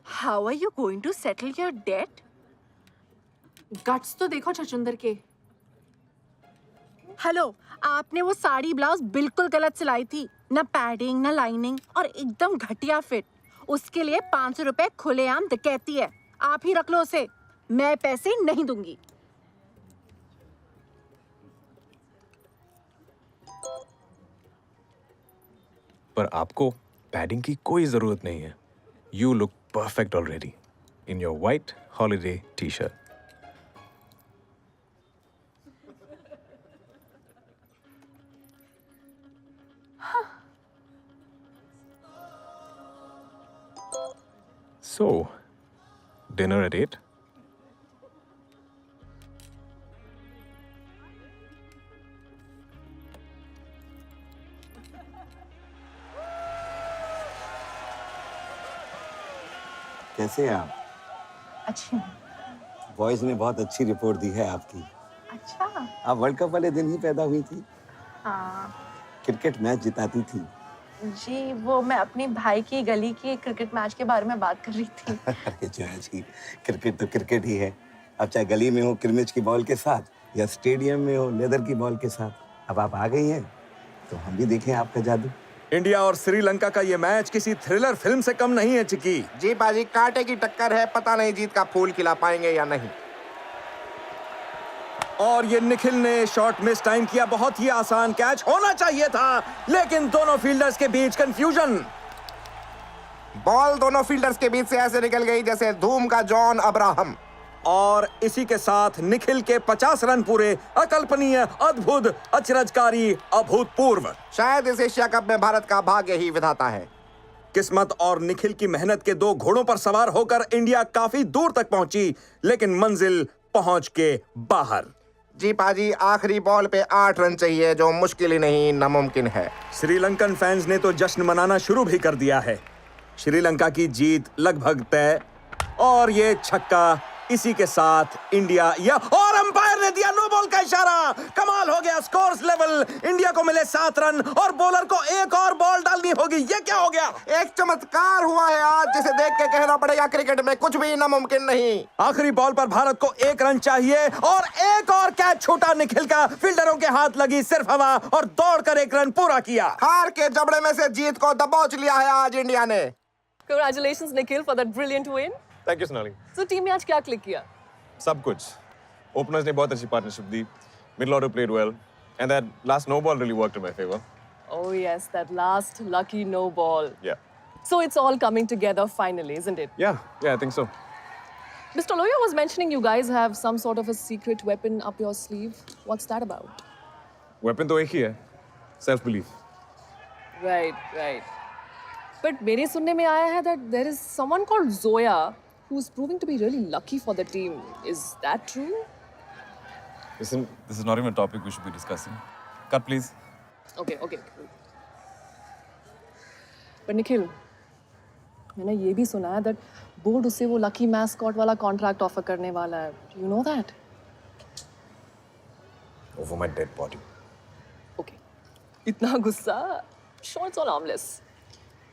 How are you going to settle your date? Guts तो देखो छछुंदर के। हेलो, आपने वो साड़ी ब्लाउज बिल्कुल गलत सिलाई थी, ना पैडिंग ना लाइनिंग, और एकदम घटिया फिट। उसके लिए 500 रुपए खुलेआम डकैती है। आप ही रख लो उसे, मैं पैसे नहीं दूंगी। पर आपको पैडिंग की कोई जरूरत नहीं है। You look perfect already in your white holiday T shirt. So, dinner at 8? कैसे हैं आप? अच्छी। बॉयज ने बहुत अच्छी रिपोर्ट दी है आपकी। अच्छा। आप वर्ल्ड कप वाले दिन ही पैदा हुई थी। हाँ क्रिकेट मैच जिताती थी। जी, वो मैं अपनी भाई की गली की क्रिकेट मैच के बारे में बात कर रही थी। अरे जोया जी, क्रिकेट तो क्रिकेट ही है। अब चाहे गली में हो क्रिमिच की बॉल के साथ या स्टेडियम में हो लेदर की बॉल के साथ, अब आप आ गई हैं तो हम भी देखें आपका जादू। इंडिया और श्रीलंका का ये मैच किसी थ्रिलर फिल्म से कम नहीं है चिकी। जी बाजी, कांटे की टक्कर है, पता नहीं जीत का फूल खिला पाएंगे या नहीं। और ये निखिल ने शॉट मिस टाइम किया, बहुत ही आसान कैच होना चाहिए था, लेकिन दोनों फील्डर्स के बीच कंफ्यूजन। बॉल दोनों फील्डर्स के बीच से ऐसे निकल गई जैसे धूम का जॉन अब्राहम। और इसी के साथ निखिल के 50 रन पूरे। अकल्पनीय, अद्भुत, अचरजकारी, अभूतपूर्व। शायद इस एशिया कप में भारत का भाग्य ही विधाता है। किस्मत और निखिल की मेहनत के दो घोड़ों पर सवार होकर इंडिया काफी दूर तक पहुंची, लेकिन मंजिल पहुंच के बाहर। जी पाजी, आखिरी बॉल पे 8 रन चाहिए, जो मुश्किल ही नहीं नामुमकिन है। श्रीलंकन फैंस ने तो जश्न मनाना शुरू भी कर दिया है। श्रीलंका की जीत लगभग तय, और ये छक्का इसी के साथ इंडिया और अंपायर ने दिया नो बॉल का इशारा, कमाल हो गया, स्कोर्स लेवल, इंडिया को मिले 7 रन और बॉलर को एक और बॉल डालनी होगी। ये क्या हो गया? एक चमत्कार हुआ है आज, जिसे देख के कहना पड़ेगा क्रिकेट में कुछ भी नामुमकिन नहीं। आखिरी बॉल पर भारत को 1 रन चाहिए और एक और कैच छूटा निखिल का, फील्डरों के हाथ लगी सिर्फ हवा और दौड़कर 1 रन पूरा किया। हार के जबड़े में से जीत को दबोच लिया है आज इंडिया ने। Congratulations, Nikhil, for that brilliant win. Thank you Sonali. So, team में आज क्या click किया? सब कुछ। ओपनर्स ने बहुत अच्छी पार्टनरशिप दी, middle order played well, and that last no ball really worked in my favour. Oh yes, that last lucky no ball. Yeah. So it's all coming together finally, isn't it? Yeah, I think so. Mr. Loya was mentioning you guys have some sort of a secret weapon up your sleeve. What's that about? Weapon तो एक ही है, self belief. Right. But मेरे सुनने में आया है that there is someone called Zoya who's proving to be really lucky for the team. Is that true? Listen, this is not even a topic we should be discussing. Cut, please. Okay. But Nikhil, मैंने ये भी सुना है that board उसे वो lucky mascot वाला contract offer करने वाला है. You know that? Over my dead body. Okay. इतना गुस्सा? Sure, it's all harmless.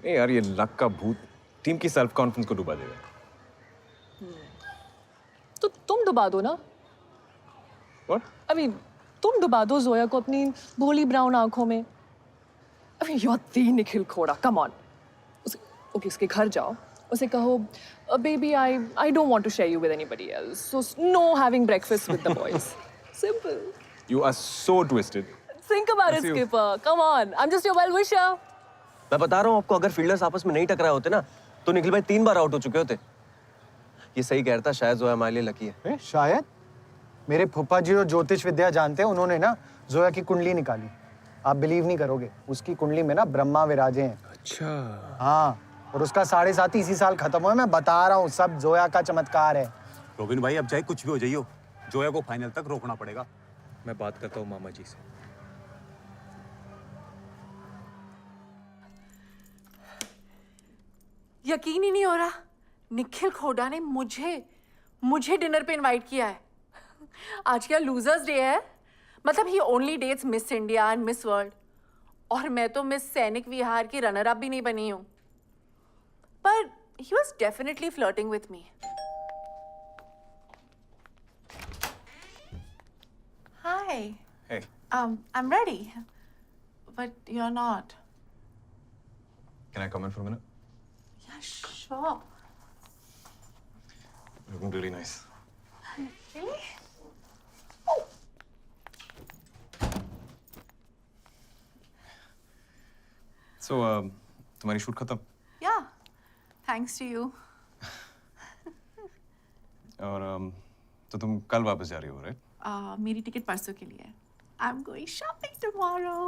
नहीं यार, ये लक का भूत टीम की सेल्फ कॉन्फिडेंस को डुबा देगा। तो तुम डुबा दो ना। What? I mean, तुम डुबा दो जोया को अपनी भोली ब्राउन आंखों में। I mean, you're the Nikhil Khoda, come on. Okay, उसके घर जाओ, उसे कहो, baby, I don't want to share you with anybody else, so no having breakfast with the boys. Simple. You are so twisted. Think about it, Skipper. Come on, I'm just your well-wisher. मैं बता रहा हूँ आपको, अगर fielders आपस में नहीं टकराए होते ना, तो निखिल भाई 3 बार आउट हो चुके होते। ये सही कह रहा था, शायद जोया हमारे लिए लकी है। शायद? मेरे फूफा जी जो ज्योतिष विद्या जानते हैं, उन्होंने ना जोया की कुंडली निकाली। आप बिलीव नहीं करोगे, उसकी कुंडली में ना ब्रह्मा विराजे हैं। अच्छा। हाँ, और उसका 7.5 इसी साल खत्म हुआ है। मैं बता रहा हूँ, सब जोया का चमत्कार है। रोबिन भाई, अब चाहे कुछ भी हो जाइयो, जोया को फाइनल तक रोकना पड़ेगा। मैं बात करता हूँ मामा जी से। यकीन ही नहीं हो रहा, निखिल खोड़ा ने मुझे डिनर पे इनवाइट किया है। आज क्या लूजर्स डे है? मतलब ही only dates Miss India and Miss World, और मैं तो मिस सैनिक विहार की रनर अप भी नहीं बनी हूँ। पर he was definitely flirting with me. Hi. Hey. I'm ready, but you're not. Can I come in for a minute? Yeah, sure. Looking really nice. Really? So, तुम्हारी शूट खत्म? Yeah, thanks to you. और तो तुम कल वापस जा रही हो, राइट? मेरी टिकट परसों के लिए है। I'm going shopping tomorrow.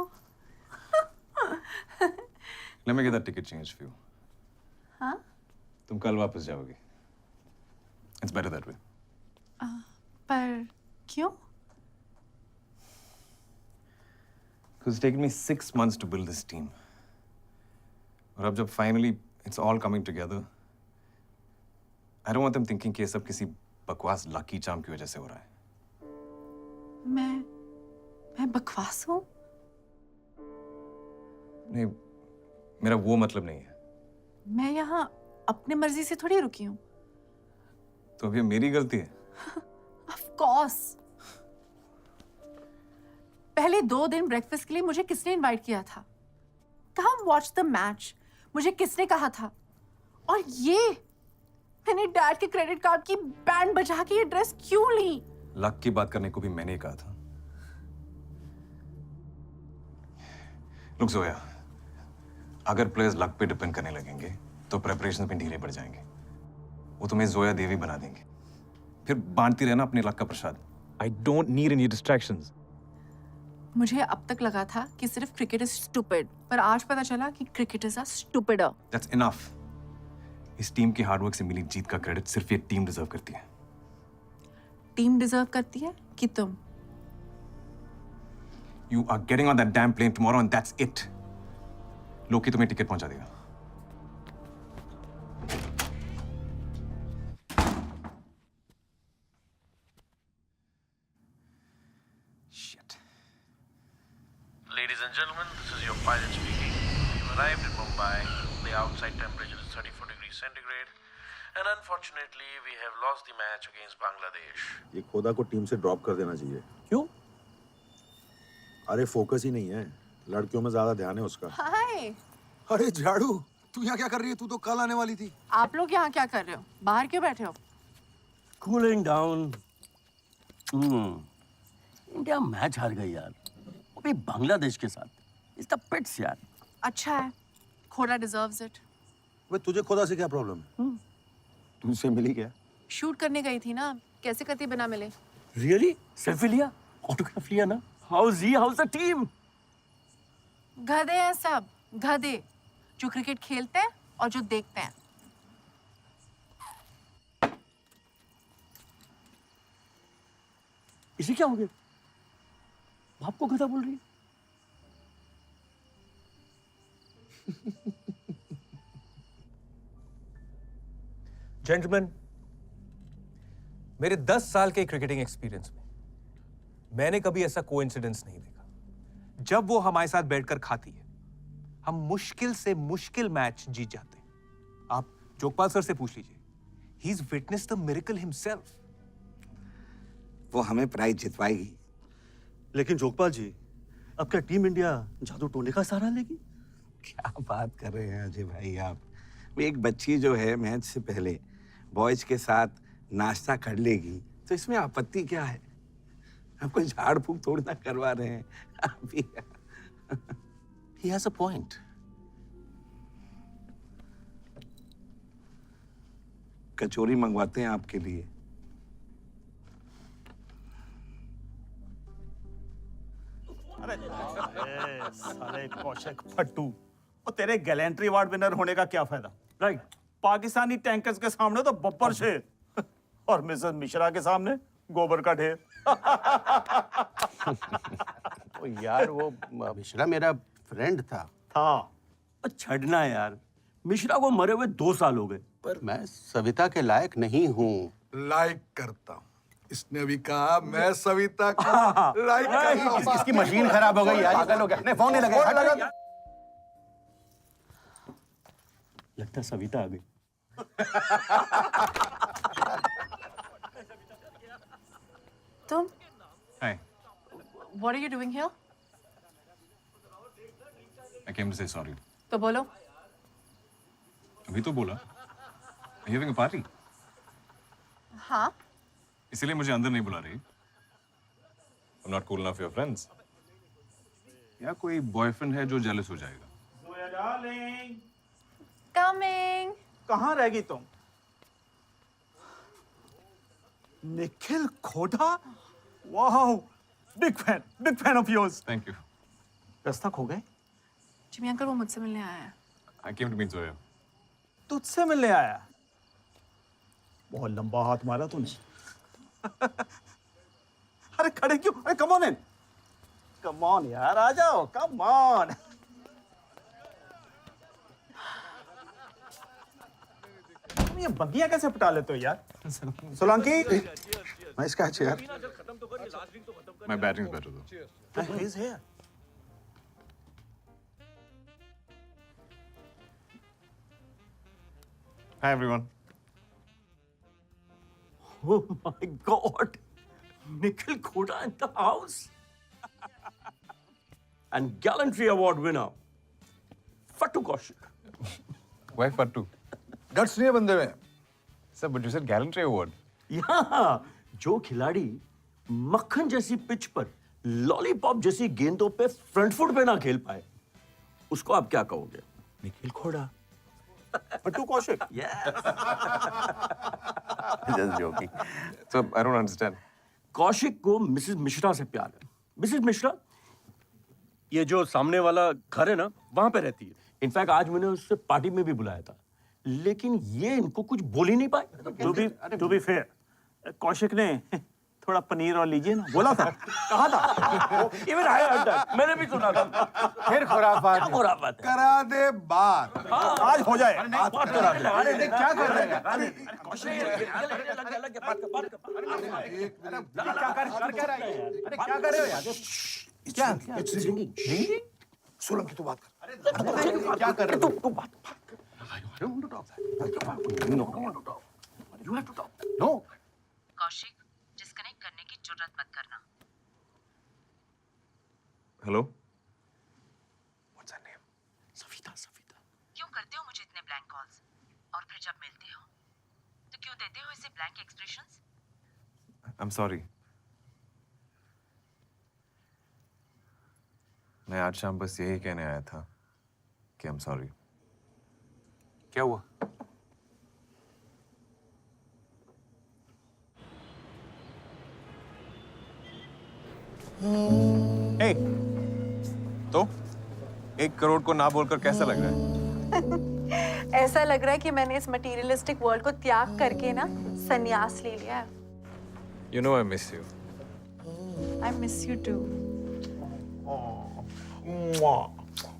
Let me get that ticket changed for you. हाँ? तुम कल वापस जाओगी। It's better that way. पर क्यों? Because it's taken me 6 months to build this team. और अब जब finally it's all coming together, I don't want them thinking कि ये सब किसी बकवास लकी चार्म की वजह से हो रहा है। मैं बकवास हूँ? नहीं, मेरा वो मतलब नहीं है। मैं यहाँ अपने मर्जी से थोड़ी रुकी हूँ। तो अब ये मेरी गलती है। Of course. पहले 2 दिन ब्रेकफास्ट के लिए मुझे किसने इनवाइट किया था? Come watch the match. मुझे किसने कहा था? और ये मैंने डैड के क्रेडिट कार्ड की बैंड बजा के ये ड्रेस क्यों ली? लक की बात करने को भी मैंने ही कहा था। Look जोया, अगर प्लेयर्स लक पे डिपेंड करने लगेंगे तो प्रेपरेशन में ढीले पड़ जाएंगे। वो तुम्हें जोया देवी बना देंगे, फिर बांटती रहना अपने लक का प्रसाद। I don't need any distractions. मुझे अब तक लगा था कि सिर्फ क्रिकेट इज स्टूपिड, पर आज पता चला कि cricketers are stupider. That's enough. इस टीम की हार्डवर्क से मिली जीत का क्रेडिट सिर्फ ये टीम डिजर्व करती है। टीम डिजर्व करती है कि तुम? You are getting on that damn plane tomorrow and that's it. लोकी तुम्हें टिकट पहुंचा देगा। shit. Ladies and gentlemen, this is your pilot speaking. We've arrived in Mumbai. The outside temperature is 34 degrees centigrade. And unfortunately, we have lost the match against Bangladesh. ये खोदा को team से drop कर देना चाहिए। क्यों? अरे फोकस ही नहीं है, लड़कियों में ज्यादा ध्यान है उसका। हाय, अरे झाड़ू, तू यहाँ क्या कर रही है? तू तो कल आने वाली थी। आप लोग यहाँ क्या कर रहे हो? बाहर क्यों बैठे हो? Cooling down. इंडिया मैच हार गई यार, वो भी बांग्लादेश के साथ। इट्स द पिट्स यार। अच्छा है, खोड़ा डिजर्व्स इट। वे तुझे खोदा से क्या प्रॉब्लम है? तुझसे मिली क्या? शूट करने गई थी ना, कैसे करती बिना मिले? रियली? सेल्फी लिया? ऑटोग्राफ लिया ना? House he, house the team? गधे हैं सब, गधे जो क्रिकेट खेलते हैं और जो देखते हैं। इसे क्या हो गया? बाप को गधा बोल रही है? जेंटलमैन, मेरे 10 साल के क्रिकेटिंग एक्सपीरियंस में मैंने कभी ऐसा कोइंसिडेंस नहीं देखा। जब वो हमारे साथ बैठकर खाती है, हम मुश्किल से मुश्किल मैच जीत जाते हैं। आप जोगपाल सर से पूछ लीजिए, he is witness the miracle himself. वो हमें प्राइज जितवाएगी। लेकिन जोगपाल जी, अब क्या टीम इंडिया जादू टोने का सहारा लेगी? क्या बात कर रहे हैं अजय भाई आप? वो एक बच्ची जो है मैच से पहले बॉयज के साथ नाश्ता कर लेगी, तो इसमें आपत्ति क्या है? आपको झाड़ फूक थोड़ी ना करवा रहे हैं आप भी। He has a point. कचौरी मंगवाते हैं आपके लिए। साले कौशिक फट्टू, और तेरे गैलेंट्री अवार्ड विनर होने का क्या फायदा? राइट, पाकिस्तानी टैंकर्स के सामने तो बब्बर शेर और मिसेस मिश्रा के सामने गोबर का ढेर। ओ यार, वो मिश्रा मेरा फ्रेंड था। छड़ना यार, मिश्रा को मरे हुए 2 साल हो गए। पर मैं सविता के लायक नहीं हूँ। लाइक करता हूँ। इसने भी कहा मैं सविता को लाइक करता हूँ। इसकी मशीन खराब हो गई यार, पागल हो गया। नहीं, फोन नहीं लगा। लगता सविता आ गई। तुम? Hi, What are you doing here? I came to say sorry. तो बोलो। अभी तो बोला। Are you having a party? हाँ। इसीलिए मुझे अंदर नहीं बुला रही। I'm not cool enough for your friends. या कोई बॉयफ्रेंड है जो जेलस हो जाएगा? Coming. कहाँ रह गई तुम? निखिल खोड़ा? वाह, big fan of yours. Thank you. रास्ता खो गए? जिमी अंकल वो मुझसे मिलने आया है। I came to meet Zoya. तुझसे मिलने आया? बहुत लंबा हाथ मारा तूने। अरे खड़े क्यों? अरे come on in. Come on यार, आ जाओ, कम ऑन। तुम ये बगिया कैसे पटा लेते हो यार? सोलंकी, नाइस कैच यार। My batting is better though. He's here. Hi everyone. Oh my God! Nikhil Khoda in the house. And gallantry award winner, Fattu Kaushik. Why Fattu? Guts नहीं है बंदे में। Sir, but you said gallantry award. यहाँ जो खिलाड़ी मक्खन जैसी pitch पर लॉलीपॉप जैसी गेंदों पे फ्रंट फुट पे ना खेल पाए, उसको आप क्या कहोगे? निखिल खोड़ा। फट्टू Kaushik. Just joking. So I don't understand. Kaushik को मिसेस मिश्रा से प्यार है। मिसेस मिश्रा ये जो सामने वाला घर है ना, वहां पे रहती है। इनफैक्ट आज मैंने उससे पार्टी में भी बुलाया था, लेकिन ये इनको कुछ बोल ही नहीं पाए। टू बी फेयर, कौशिक ने थोड़ा पनीर और लीजिए ना, बोला था। कहा था? इवन आई हर्ड दैट, मैंने भी सुना था। फिर खुराफात है। खुराफात है। करा दे बात। आज हो जाए। बात करा दे। अरे क्या कर रहे हैं? एक मिनट, क्या कर रहा है? अरे क्या कर रहे हो यार? क्या इट्स रिंगिंग। सोलंकी तू बात कर। क्या कर रहे हो? तू बात You want to talk? No. You have to talk. No. Kaushik, disconnect करने की जुर्रत मत करना। Hello, What's her name? Savita. क्यों करते हो मुझे इतने ब्लैंक कॉल्स? और फिर जब मिलते हो तो क्यों देते हो इसे blank expressions? I am sorry. मैं आज शाम बस यही कहने आया था कि आई एम सॉरी। क्या हुआ? Hey, तो 1 करोड़ को ना बोलकर कैसा लग रहा है? ऐसा लग रहा है कि मैंने इस मटेरियलिस्टिक वर्ल्ड को त्याग करके ना संन्यास ले लिया है। You know I miss you. I miss you too.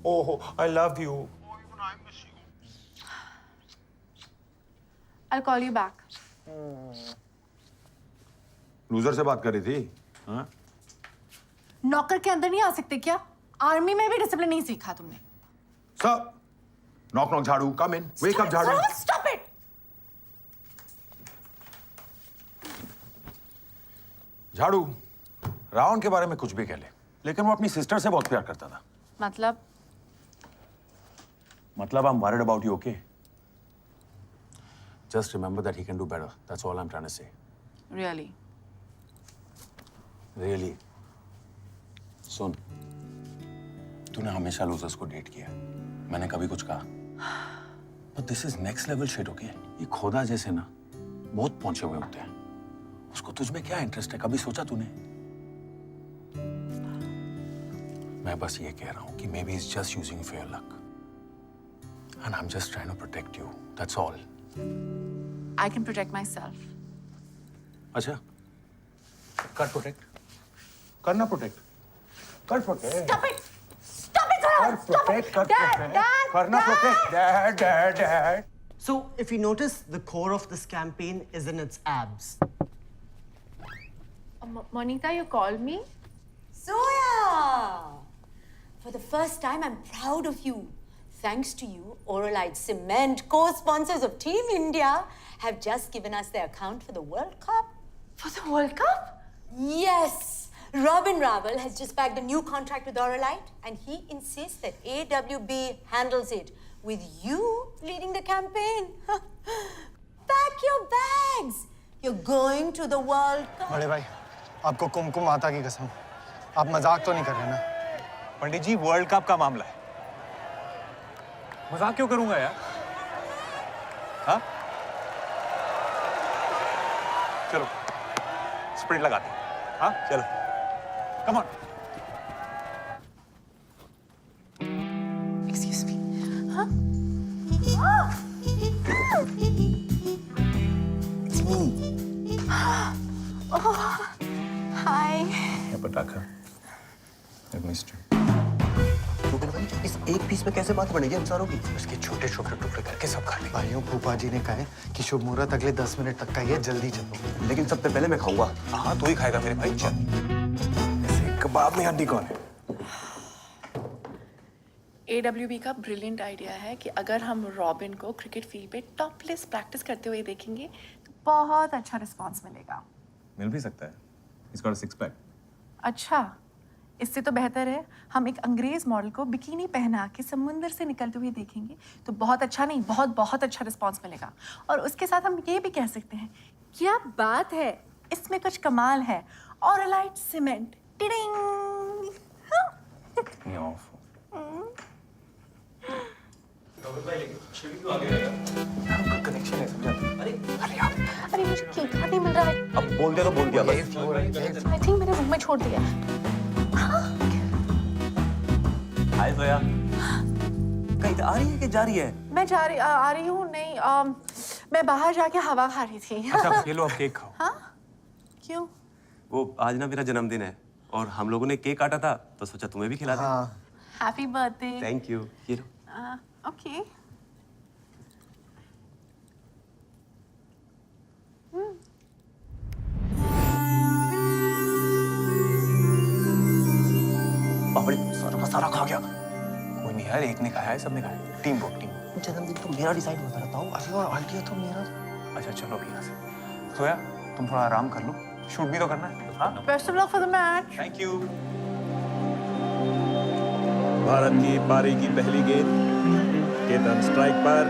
Oh, I love you. I'll call you back. Loser से बात कर रही थी? हाँ? नौकर के अंदर नहीं आ सकते क्या? आर्मी में भी डिसिप्लिन नहीं सीखा तुमने। सब नॉक नॉक झाड़ू, कम इन, वेक अप झाड़ू। Stop it! झाड़ू, रावण के बारे में कुछ भी कह ले, लेकिन वो अपनी सिस्टर से बहुत प्यार करता था। मतलब I'm worried about you, okay? Just remember that he can do better. That's all I'm trying to say. Really? Really? सुन, तूने हमेशा लूजर्स को डेट किया। मैंने कभी कुछ कहा? But this is next level shit, okay? ये खोदा जैसे ना बहुत पहुंचे हुए होते हैं। उसको तुझ में क्या इंटरेस्ट है? कभी सोचा तूने? मैं बस ये कह रहा हूँ कि maybe he's just using you for your luck. And I'm just trying to protect you. That's all. I can protect myself. अच्छा? कर protect. करना protect. कर protect. Stop it! Stop it, Zara! Stop it! Dad! करना protect. Dad. So, if you notice, the core of this campaign is in its abs. Monita, you called me? Zoya! For the first time, I'm proud of you. Thanks to you, Oralite Cement, co-sponsors of Team India, have just given us their account for the World Cup. For the World Cup? Yes! Robin Ravel has just bagged a new contract with Oralite, and he insists that AWB handles it, with you leading the campaign. Pack your bags! You're going to the World Cup. बड़े भाई, आपको कुमकुम माता की कसम, आप मजाक तो नहीं कर रहे ना? पंडित जी, वर्ल्ड कप का मामला है। मजाक क्यों करूंगा यार? हाँ? चलो, स्प्रिंट लगाते हैं। हाँ, चलो। Come on. Excuse me. Huh? It's me. Oh, hi. पटाखा। I missed you. इस एक पीस में कैसे बात बनेगी इंसानों की? उसके छोटे छोटे टुकड़े करके सब खा ले। भाइयों, फूफा जी ने कहा है कि शुभ मुहूर्त अगले 10 मिनट तक का ही है, जल्दी चलो। लेकिन सबसे पहले मैं खाऊंगा। हाँ, तू ही खाएगा मेरे भाई, चल। ऐसे कबाब में हड्डी कौन है? AWB का ब्रिलियंट आइडिया है कि अगर हम रॉबिन को क्रिकेट फील्ड पे टॉपलेस प्रैक्टिस करते हुए देखेंगे तो बहुत अच्छा रिस्पांस मिलेगा। मिल भी सकता है। He's got a six pack. अच्छा, इससे तो बेहतर है हम एक अंग्रेज मॉडल को बिकिनी पहना के समुंदर से निकलते हुए देखेंगे तो बहुत अच्छा नहीं, बहुत अच्छा रिस्पांस मिलेगा। और उसके साथ हम ये भी कह सकते हैं, क्या बात है, इसमें कुछ कमाल है। Oralite Cement. टिडिंग। नहीं ऑफ। कनेक्शन है, समझा? अरे मुझे केक नहीं मिल रहा है। अब बोल दिया तो बोल दिया बस। आई थिंक मैंने रूम में छोड़ दिया। हाय जोया। कहीं आ रही है कि जा रही है? मैं आ रही हूँ नहीं, मैं बाहर जाके हवा खा रही थी। अच्छा, ये लो, आप केक खाओ। हाँ? क्यों? वो आज ना मेरा जन्मदिन है और हम लोगों ने केक काटा था तो सोचा तुम्हें भी खिला दें। Happy birthday. Thank you. ये लो। ओके। बाबड़ी सारा का सारा खा गया। कोई नहीं यार, एक ने खाया है, सबने खाया। Team work, team work. जन्मदिन तो मेरा डिसाइड होता रहता हूँ, अरे आइडिया तो मेरा। अच्छा चलो अभी यहाँ से। सोया तुम थोड़ा आराम कर लो, शूट भी तो करना है। हाँ best of luck for the match. Thank you. Bharat की पारी की पहली गेंद, केतन स्ट्राइक पर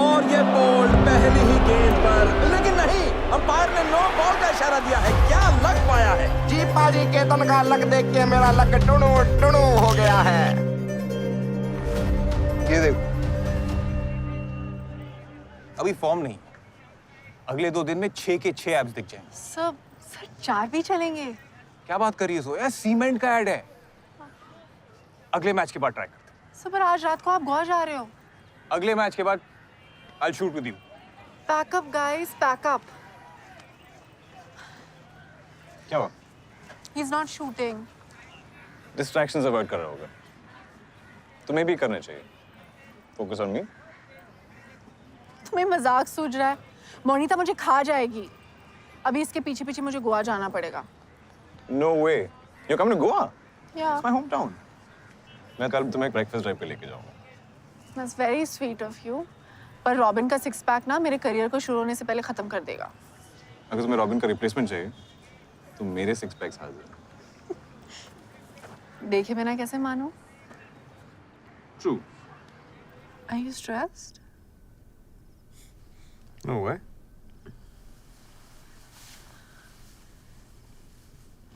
और ये बॉल पहली ही गेंद पर, लेकिन नहीं, अंपायर ने नो बॉल का इशारा दिया है। क्या लक पाया है? जी पाजी, केतन का लक देख के मेरा लक टुणु टुणु हो गया है। ये देखो, अभी फॉर्म नहीं, अगले 2 दिन में 6 के 6 एब्स दिख जाएंगे। सर 4 भी चलेंगे? क्या बात कर रही है सोया, सीमेंट का ऐड है। अगले मैच के बाद ट्राई करते हैं। सर पर आज रात को आप गोवा जा रहे हो। अगले मैच के बाद I'll shoot with you. Pack up guys, pack up. क्या हुआ? He is not shooting. Distractions avoid कर रहा होगा। तुम्हें भी करना चाहिए। Focus on me. तुम्हें मजाक सूझ रहा है? मोनिता मुझे खा जाएगी। अभी इसके पीछे पीछे मुझे गोवा जाना पड़ेगा। No way. You're coming to Goa? Yeah. It's my hometown. मैं कल तुम्हें ब्रेकफास्ट ड्राइव पे लेके जाऊंगा। That's very sweet of you. पर रॉबिन का 6 पैक ना मेरे करियर को शुरू होने से पहले खत्म कर देगा। अगर तुम्हें रॉबिन का रिप्लेसमेंट चाहिए तो मेरे 6 पैक्स हाजिर। देखे बिना कैसे मानूं? True. Are you stressed? No way.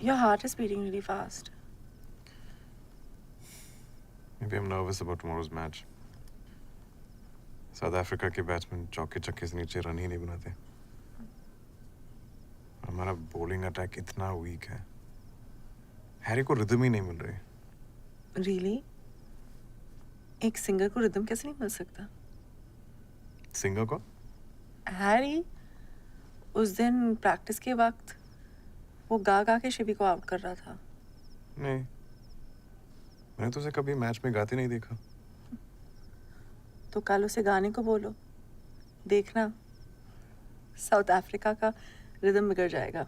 Your heart is beating really fast. Maybe I'm nervous about tomorrow's match. South Africa के बैट्समैन चौके छक्के से नीचे रन ही नहीं बनाते। हमारा बॉलिंग अटैक इतना वीक है, हैरी को रिदम ही नहीं मिल रही। Really? एक सिंगर को रिदम कैसे नहीं मिल सकता? सिंगर को? हैरी उस दिन प्रैक्टिस के वक्त वो गा गा के शिवी को आउट कर रहा था। नहीं, मैंने तो उसे कभी मैच में गाते नहीं देखा। तो कल उसे गाने को बोलो, देखना साउथ अफ्रीका का रिदम बिगड़ जाएगा।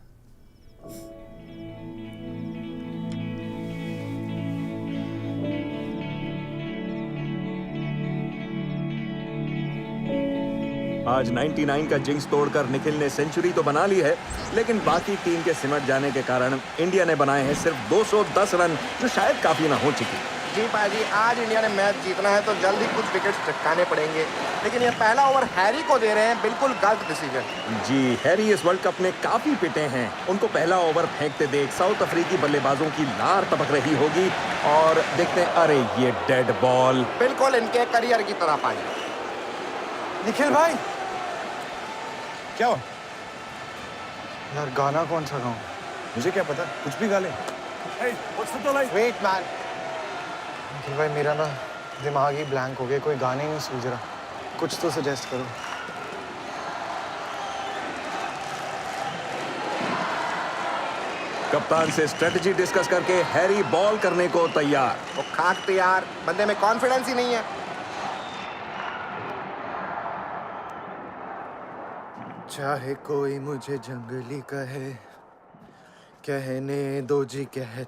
आज 99 का जिंक्स तोड़कर निखिल ने सेंचुरी तो बना ली है, लेकिन बाकी टीम के सिमट जाने के कारण इंडिया ने बनाए हैं सिर्फ 210 रन, जो शायद काफी ना हो चुकी। जी पाजी, आज इंडिया ने मैच जीतना है तो जल्दी कुछ विकेट चटकाने पड़ेंगे, लेकिन ये पहला ओवर हैरी को दे रहे हैं, बिल्कुल गलत डिसीजन। जी, हैरी इस वर्ल्ड कप में काफी पिटे हैं। उनको पहला ओवर फेंकते देख साउथ अफ्रीकी बल्लेबाजों की लार टपक रही होगी और देखते हैं, अरे ये डेड बॉल। बिल्कुल इनके करियर की तरह पाजी। निखिल भाई, क्या हुआ? यार गाना कौन सा गाऊं? मुझे क्या पता, कुछ भी गा ले। Wait man. निखिल भाई, मेरा ना दिमाग ही ब्लैंक हो गया, कोई गाने नहीं सूझ रहा, कुछ तो सजेस्ट करो। कप्तान से स्ट्रेटजी डिस्कस करके हैरी बॉल करने को तैयार। वो खाक तैयार, बंदे में कॉन्फिडेंस ही नहीं है। चाहे कोई मुझे जंगली कहे, कहने दो जी कह।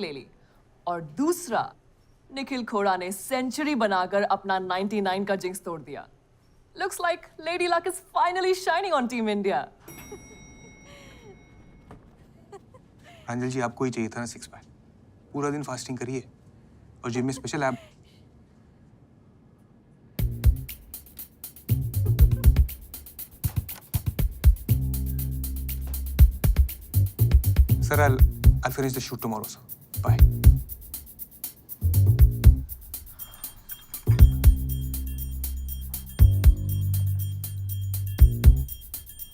ले ली और दूसरा, निखिल खोड़ा ने सेंचुरी बनाकर अपना 99 का जिंक्स तोड़ दिया. Looks like Lady Luck is finally shining on Team India. प्रांजल जी, आपको ही चाहिए था ना 6 पैक. पूरा दिन फास्टिंग करिए और जिम में special app. Sir, I'll finish the shoot tomorrow, sir. Bye.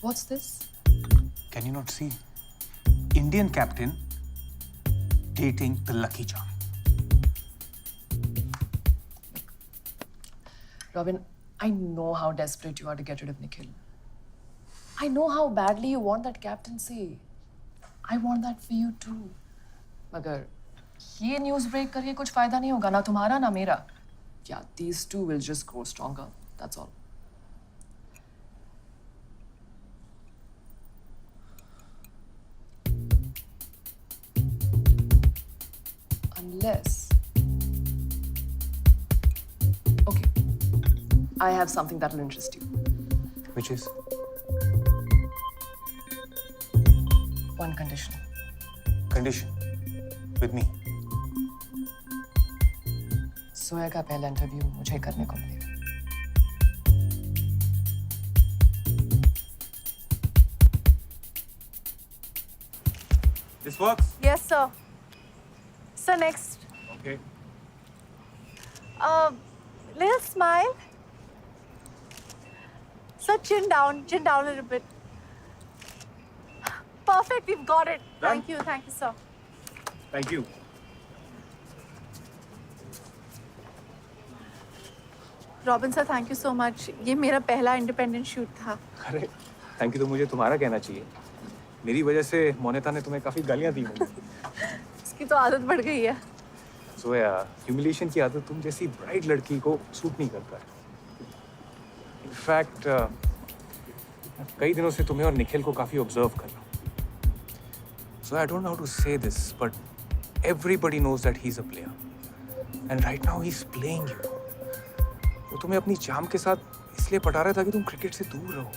What's this? Can you not see? Indian captain dating the lucky charm. Robin, I know how desperate you are to get rid of Nikhil. I know how badly you want that captaincy. I want that for you too. मगर ये news break करके कुछ फायदा नहीं होगा, ना तुम्हारा ना मेरा. Yeah, these two will just grow stronger. That's all. Unless. Okay. I have something that will interest you. Which is? One condition. Condition. With me. सोया का पहला इंटरव्यू मुझे करने को मिलेगा. This works? Yes, sir. So next, Okay. little smile. So chin down a little bit. Perfect, we've got it. Done? Thank you, sir. Thank you. Robin sir, thank you so much. ये मेरा पहला independent shoot था. अरे thank you तो मुझे तुम्हारा कहना चाहिए. मेरी वजह से मोनिता ने तुम्हें काफी गालियां दी होंगी. इसकी तो आदत बढ़ गई है. सोया, ह्यूमिलिएशन की आदत तुम जैसी ब्राइट लड़की को सूट नहीं करता है. इनफैक्ट कई दिनों से तुम्हें और निखिल को काफी ऑब्जर्व कर रहा हूँ. So I don't know how to say this, but everybody knows that he is a player and right now he is playing you. वो तुम्हें अपनी चाम के साथ इसलिए पटा रहा था कि तुम क्रिकेट से दूर रहो.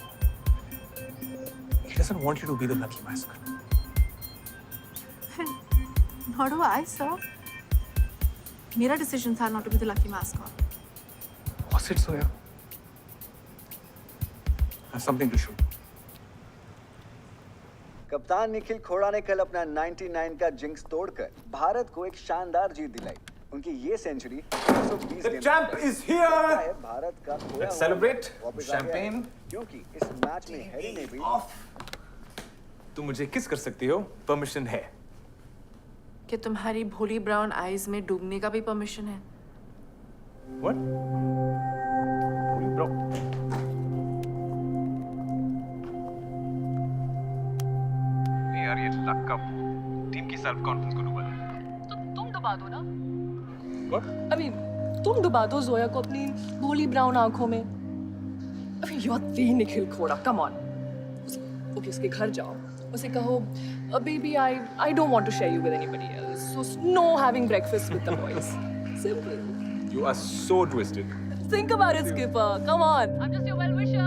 He doesn't want you to be the lucky mascot. Nor do I, sir. मेरा डिसीजन था not to be the lucky mascot. Was it, Soya? I have something to show. कप्तान निखिल खोड़ा ने कल अपना 99 का जिंक्स तोड़कर भारत को एक शानदार जीत दिलाई. उनकी ये century 120 The champ is here. Bharat का Let's celebrate. Champagne. क्योंकि इस मैच में हैरी ने भी तुम मुझे किस कर सकती हो, परमिशन है. कि तुम्हारी भोली ब्राउन आईज में डूबने का भी परमिशन है. What? भोली ब्राउन. यार ये लक का टीम की सेल्फ कॉन्फिडेंस को डुबा दे. तो तुम दबा दो ना. What? I mean, तुम दबा दो जोया को अपनी भोली ब्राउन आंखों में. I mean, you're the Nikhil Khoda. Come on. Okay, उसके घर जाओ. उसे कहो, baby, I don't want to share you with anybody else. So no having breakfast with the boys. Simple. You are so twisted. Think about it, Skipper. Come on. I'm just your well-wisher.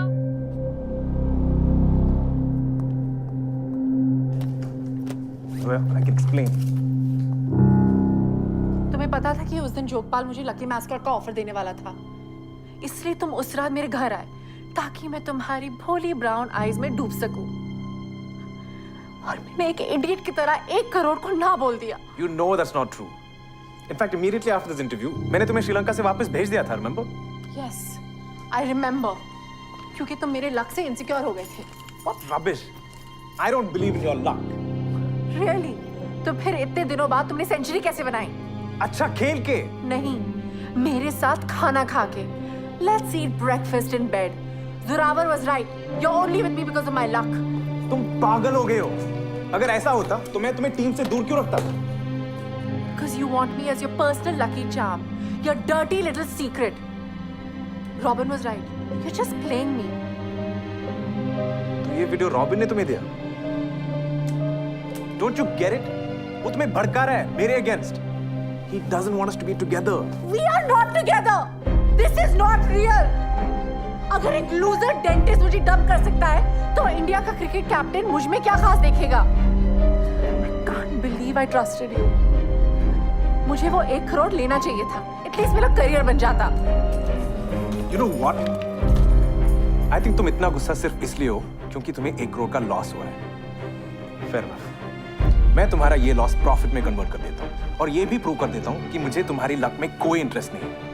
Well, I can explain. तुम्हें पता था कि उस दिन जोगपाल मुझे lucky mascot का offer देने वाला था. इसलिए तुम उस रात मेरे घर आए ताकि मैं तुम्हारी भोली ब्राउन आईज में डूब सकूं. और मैंने एक इडियट की तरह 1 करोड़ को ना बोल दिया. You know that's not true. In fact, immediately after this interview, मैंने तुम्हें श्रीलंका से वापस भेज दिया था, remember? Yes, I remember. क्योंकि तुम मेरे लक से इनसिक्योर हो गए थे. What rubbish! I don't believe in your luck. Really? तो फिर इतने दिनों बाद तुमने सेंचुरी कैसे बनाई? अच्छा खेल के? नहीं, मेरे साथ खाना खा के. Let's eat breakfast in bed. Zorawar was right. You're only with me because of my luck. तुम पागल हो गए हो. अगर ऐसा होता तो मैं तुम्हें टीम से दूर क्यों रखता? Because you want me as your personal lucky charm. Your dirty little secret. Robin was right. You're just playing me. तो ये वीडियो रॉबिन ने तुम्हें दिया? Don't you get it? वो तुम्हें भड़का रहा है मेरे against. He doesn't want us to be together. We are not together. This is not real. अगर एक लूजर डेंटिस्ट मुझे डंप कर सकता है, तो इंडिया का क्रिकेट कैप्टन मुझ में क्या खास देखेगा? I can't believe I trusted you. मुझे वो 1 करोड़ लेना चाहिए था. एटलीस्ट मेरा करियर बन जाता. You know what? I think तुम इतना गुस्सा सिर्फ इसलिए हो क्योंकि तुम्हें 1 करोड़ का लॉस हुआ है. Fair enough. मैं तुम्हारा ये लॉस प्रॉफिट में कन्वर्ट कर देता हूँ और ये भी प्रूव कर देता हूँ कि मुझे तुम्हारी लक में कोई इंटरेस्ट नहीं है.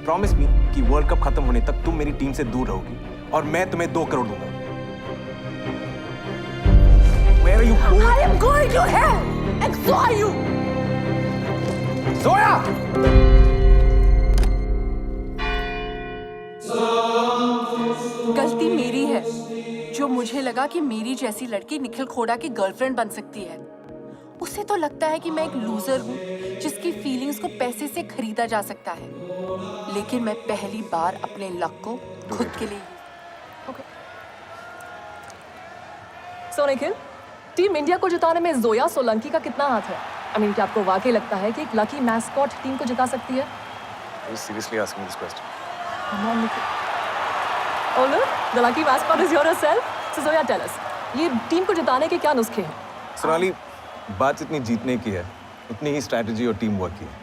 प्रॉमिस मी कि वर्ल्ड कप खत्म होने तक तुम मेरी टीम से दूर रहोगी और मैं तुम्हें 2 करोड़ दूंगा. Where are you going? I am going to hell. Exor you. Zoya! गलती मेरी है जो मुझे लगा कि मेरी जैसी लड़की निखिल खोड़ा की गर्लफ्रेंड बन सकती है. उसे तो लगता है कि मैं एक लूजर हूँ जिसकी फीलिंग्स को पैसे से खरीदा जा सकता है. लेकिन मैं पहली बार अपने लक को खुद के लिए. So निखिल, टीम इंडिया को जिताने में जोया सोलंकी का कितना हाथ है? I mean, क्या आपको वाकई लगता है कि एक लकी मैस्कॉट टीम को जिता सकती है? Are you seriously asking this question? Come on, Nikhil. Oh look, the lucky mascot is yourself. So Zoya, tell us, ये टीम को जिताने के क्या नुस्खे हैं? सोनाली, बात जितनी जीतने की है, उतनी ही स्ट्रैटेजी और टीम वर्क की है.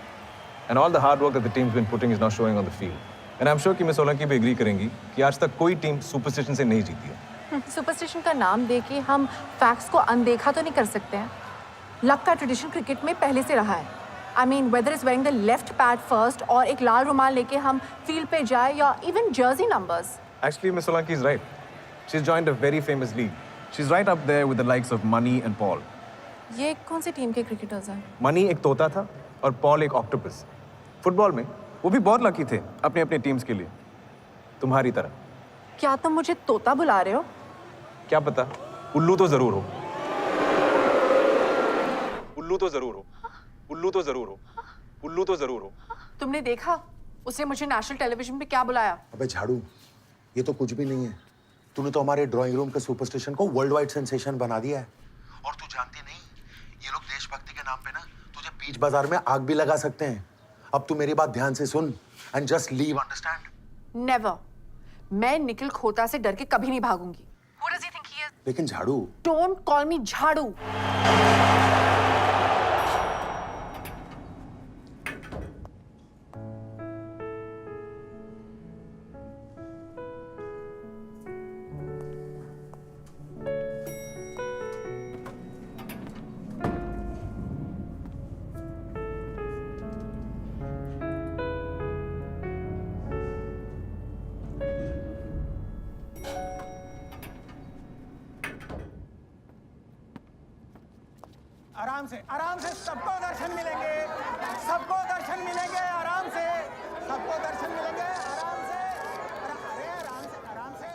And all the hard work that the team's been putting is now showing on the field. And I'm sure कि मिस सोलंकी भी एग्री करेंगी कि आज तक कोई टीम सुपरस्टिशन से नहीं जीती है. सुपरस्टिशन का नाम देके हम फैक्ट्स को अनदेखा तो नहीं कर सकते हैं. लक का ट्रेडिशन क्रिकेट में पहले से रहा है. I mean, whether it's wearing the left pad first और एक लाल रुमाल लेके हम फील्ड पे जाए या even jersey numbers. Actually, Miss Solanki is right. She's joined a very famous league. She's right up there with the likes of Money and Paul. ये कौन सी टीम के क्रिकेटर्स हैं? Money एक तोता था और Paul एक ऑक्टोपस. फुटबॉल में वो भी बहुत लकी थे अपने अपने टीम्स के लिए, तुम्हारी तरह. क्या तुम मुझे तोता बुला रहे हो? क्या पता, उल्लू तो जरूर हो. उल्लू तो जरूर हो. उल्लू तो जरूर हो. उल्लू तो जरूर हो. तुमने देखा उसने मुझे नेशनल टेलीविजन पे क्या बुलाया? अबे झाड़ू, ये तो कुछ भी नहीं है. तूने तो हमारे ड्राइंग रूम के सुपरस्टिशन को वर्ल्ड वाइड सेंसेशन बना दिया है. और तू जानती नहीं, ये लोग देशभक्ति के नाम पे ना तुझे बीच बाजार में आग भी लगा सकते हैं. अब तू मेरी बात ध्यान से soon and just leave, understand? Never. मैं निखिल खोता से डर के कभी नहीं भागूंगी. Who does he think he is? लेकिन झाड़ू, Don't call me झाड़ू. आराम से सबको दर्शन मिलेंगे. सबको दर्शन मिलेंगे आराम से. सबको दर्शन मिलेंगे आराम से. अरे आराम से, आराम से.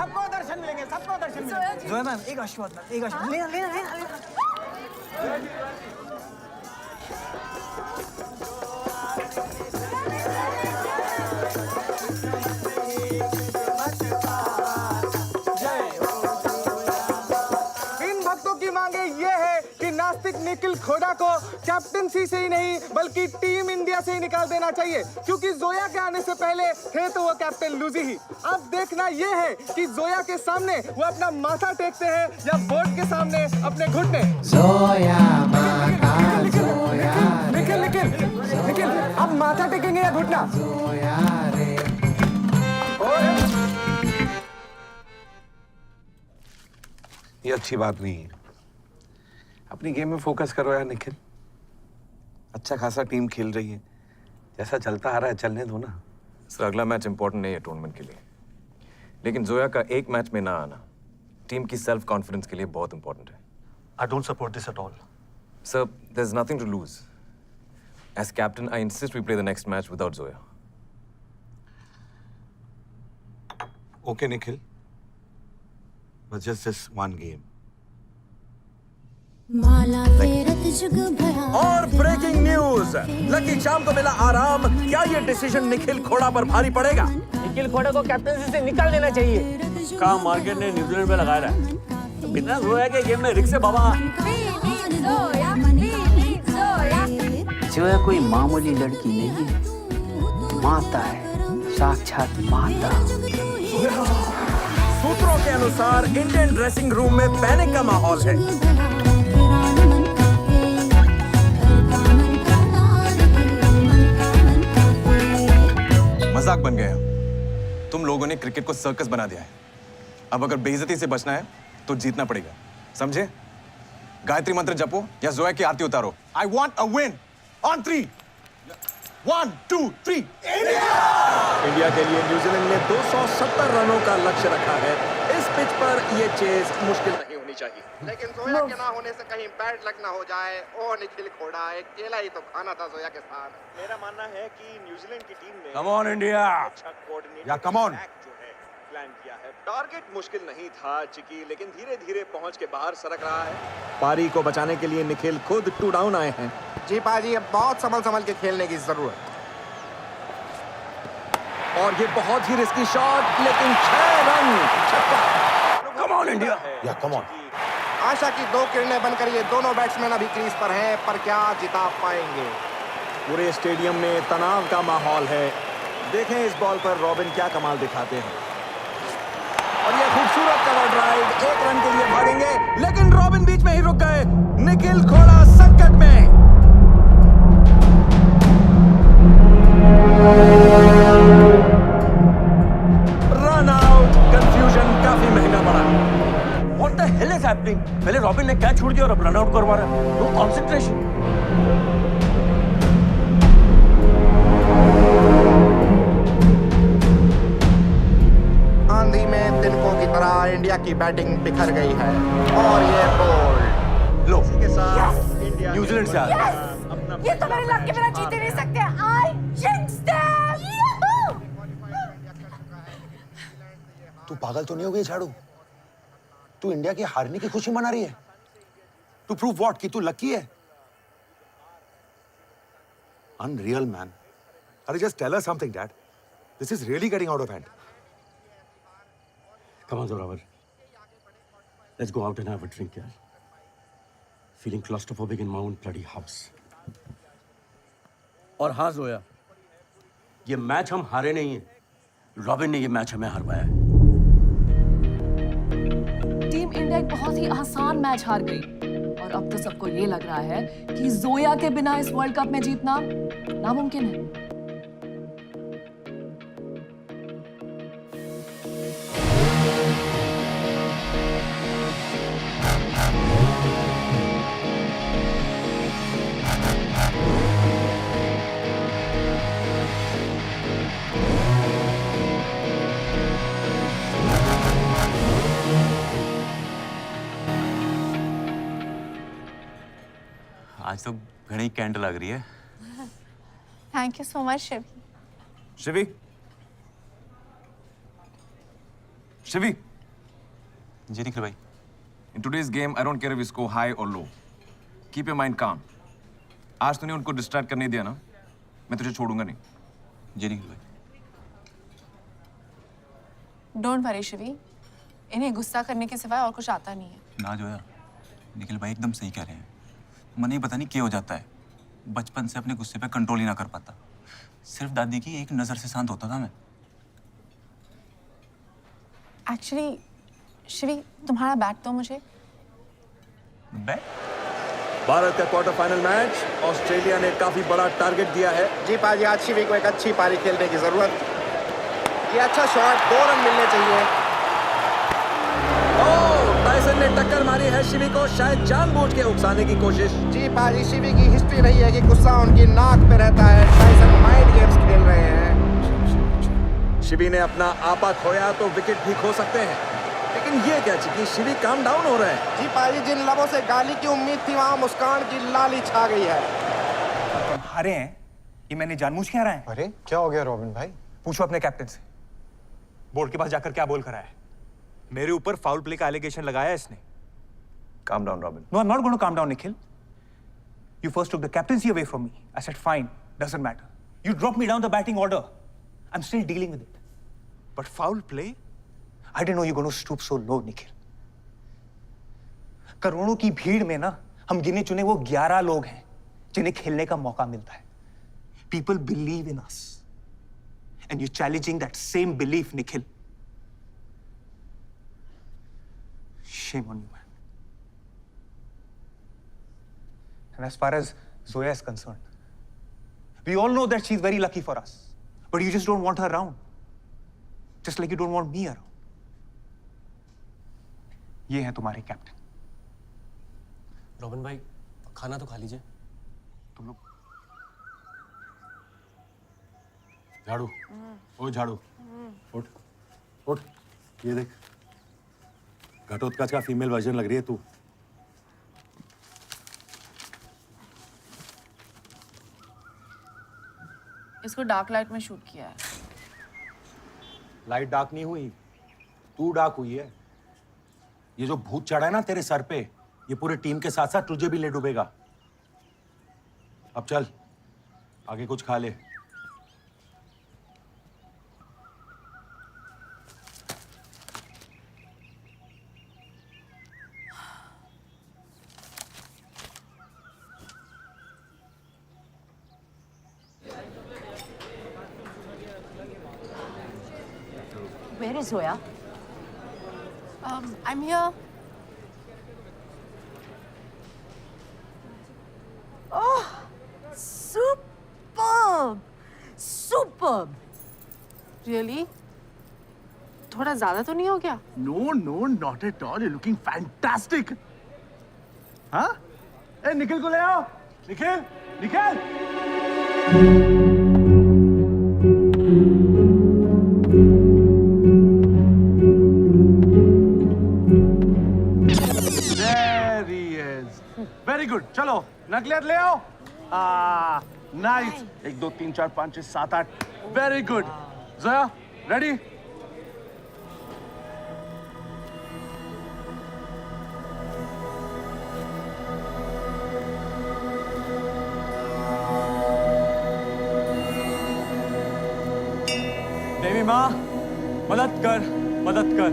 सबको दर्शन मिलेंगे. सबको दर्शन मिलेंगे. जोया मैम, एक आशीर्वाद मैम, एक आशीर्वाद. लेना लेना लेना लेना. निखिल खोड़ा को कैप्टनसी से ही नहीं बल्कि टीम इंडिया से ही निकाल देना चाहिए, क्योंकि जोया के आने से पहले थे तो वो कैप्टन लूजी ही. अब देखना ये है कि जोया के सामने वो अपना माथा टेकते हैं या बोर्ड के सामने अपने घुटने. जोया माता, जोया निखिल निखिल निखिल अब माथा टेकेंगे या घुटना? जोया रे. ये अच्छी बात नहीं है. अपनी गेम में फोकस करो यार निखिल. अच्छा खासा टीम खेल रही है, जैसा चलता आ रहा है चलने दो ना. सर, अगला मैच इंपॉर्टेंट नहीं है टूर्नामेंट के लिए, लेकिन जोया का एक मैच में ना आना टीम की सेल्फ कॉन्फिडेंस के लिए बहुत इंपॉर्टेंट है. I don't support this at all. Sir, there's nothing to lose. As captain, I insist we play the next match without Zoya. Okay, Nikhil. But just this one game. माला फेरत और breaking news, lucky charm को मिला आराम। क्या ये decision Nikhil खोड़ा पर भारी पड़ेगा? निखिल खोड़ा को कैप्टनसी से निकाल देना चाहिए। का मार्केट ने न्यूजीलैंड पे लगाया है, बिना जोया के गेम में रिक्स से बाबा। जोया कोई मामूली लड़की नहीं है, माता है, साक्षात माता। सूत्रों के अनुसार इंडियन ड्रेसिंग रूम में पैनिक का माहौल है। मजाक बन गया। तुम लोगों ने क्रिकेट को सर्कस बना दिया है। अब अगर बेइज्जती से बचना है तो जीतना पड़ेगा, समझे? गायत्री मंत्र जपो या जोया की आरती उतारो। I want a win on 3। 1 2 3 India के लिए न्यूजीलैंड ने 270 रनों का लक्ष्य रखा है। इस पिच पर ये चेज मुश्किल नहीं होनी चाहिए। लेकिन जोया के ना होने से कहीं बैड लक ना हो जाए। ओ निखिल खोड़ा, एक केला ही तो खाना था जोया के साथ। मेरा मानना है कि न्यूजीलैंड की टीम ने कम ऑन इंडिया, अच्छा कोऑर्डिनेट या कम ऑन। जो है प्लान किया है। टारगेट मुश्किल नहीं था चिकी, लेकिन धीरे-धीरे पहुंच के बाहर सरक रहा है। पारी को बचाने के लिए निखिल खुद 2 डाउन आए हैं। जी पाजी, अब बहुत संभल के खेलने की जरूरत। और ये बहुत ही रिस्की शॉट, लेकिन 6 रन, छक्का। कम ऑन इंडिया, या कम ऑन। आशा की 2 किरणें बनकर ये दोनों बैट्समैन अभी क्रीज पर हैं, पर क्या जिता पाएंगे? पूरे स्टेडियम में तनाव का माहौल है। देखें इस बॉल पर रॉबिन क्या कमाल दिखाते हैं। और ये खूबसूरत कवर ड्राइव, 1 रन के लिए भागेंगे, लेकिन रॉबिन बीच में ही रुक गए। निखिल खोड़ा संकट में। रन आउट, कंफ्यूजन काफी महंगा पड़ा। What the hell is happening? पहले रॉबिन ने कैच छोड़ दिया और अब रन आउट करवा रहा है। No concentration. आंधी में तिनकों की तरह इंडिया की बैटिंग बिखर गई है। और ये बोल्ड लो के साथ इंडिया न्यूजीलैंड से आ गया। ये तो मेरे लक के बिना जीते नहीं सकते। I jinxed them! Yahoo! तू पागल तो नहीं हो गई झाड़ू? तू इंडिया की हारने की खुशी मना रही है? टू प्रूव व्हाट कि तू लकी है? Unreal, man. अरे just tell us something, Dad. This is really getting out of hand. Come on, Zorawar. Let's go out and have a drink, yaar. Feeling claustrophobic in my own bloody house. और हाँ जोया, ये match हम हारे नहीं हैं। Robin ने ये match हमें हरवाया है। टीम इंडिया एक बहुत ही आसान मैच हार गई और अब तो सबको ये लग रहा है कि जोया के बिना इस वर्ल्ड कप में जीतना नामुमकिन है। आज तो घनी कैंट लग रही है। Thank you so much, Shivi. Shivi, Shivi, जी निखिल भाई। in today's game I don't care if you score high or low. Keep your mind calm. आज तूने उनको डिस्ट्रैक्ट करने दिया ना, मैं तुझे छोड़ूंगा नहीं। जी निखिल भाई। Don't worry, Shivi. इन्हें गुस्सा करने के सिवाय और कुछ आता नहीं है। ना जोया, निखिल भाई एकदम सही कह रहे हैं। मन ही पता नहीं क्या हो जाता है। बचपन से अपने गुस्से पे कंट्रोल ही ना कर पाता। सिर्फ दादी की एक नजर से शांत होता था मैं। Actually, शिवी, तुम्हारा बैट तो मुझे। बैट? भारत का क्वार्टर फाइनल मैच, ऑस्ट्रेलिया ने काफी बड़ा टारगेट दिया है। जी पाजी, आज शिवी को एक अच्छी पारी खेलने की जरूरत। ये अच्छा शॉट, 2 रन मिलने चाहिए। टाइसन ने टक्कर मारी है शिवी को, शायद जानबूझ के उकसाने की कोशिश। जी पाजी, शिवी की हिस्ट्री रही है कि गुस्सा उनकी नाक पे रहता है। टाइसन माइंड गेम्स खेल रहे हैं। शिवी ने अपना आपा खोया तो विकेट भी खो सकते हैं, लेकिन ये क्या चिकी, शिवी काम डाउन हो रहा है। जी पाजी, जिन लबों से गाली की उम्मीद थी वहाँ मुस्कान की लाली छा गई है। तुम हारे हैं, ये मैंने जानबूझ के हारा है। अरे क्या हो गया रॉबिन भाई? पूछो अपने कैप्टन से, बोर्ड के पास जाकर क्या बोल कर आया है। मेरे ऊपर फाउल प्ले का एलिगेशन लगाया है इसने। Calm down, Robin. No, I'm not going to calm down, Nikhil. You first took the captaincy away from me. I said, fine, doesn't matter. You dropped me down the batting order. I'm still dealing with it. But foul play? I didn't know you're going to stoop so low, Nikhil. करोड़ों की भीड़ में ना हम गिने चुने वो 11 लोग हैं जिन्हें खेलने का मौका मिलता है. People believe in us. And you're challenging that same belief, Nikhil. Shame on you, man. And as far as Zoya is concerned, we all know that she's very lucky for us. But you just don't want her around. Just like you don't want me around. ये है तुम्हारे captain. Robin भाई, खाना तो खा लीजिए. तुम लोग झाड़ू. ओ झाड़ू. उठ उठ. ये देख, घटोत्कच का फीमेल वर्जन लग रही है तू. इसको डार्क लाइट में शूट किया है. लाइट डार्क नहीं हुई, तू डार्क हुई है. ये जो भूत चढ़ा है ना तेरे सर पे, ये पूरे टीम के साथ साथ तुझे भी ले डूबेगा. अब चल, आगे कुछ खा ले. Where is Zoya? I'm here. Oh, superb! Superb! Really? थोड़ा ज्यादा तो नहीं हो गया? No, no, not at all. You're looking fantastic. हाँ? ए, निखिल को ले आओ. Nikhil, Nikhil. There he is. Very good. चलो, नकलियत ले आओ. Nice. 1, 2, 3, 4, 5, 6, 7, 8. Very good. Zoya, ready? देवी माँ, मदद कर, मदद कर.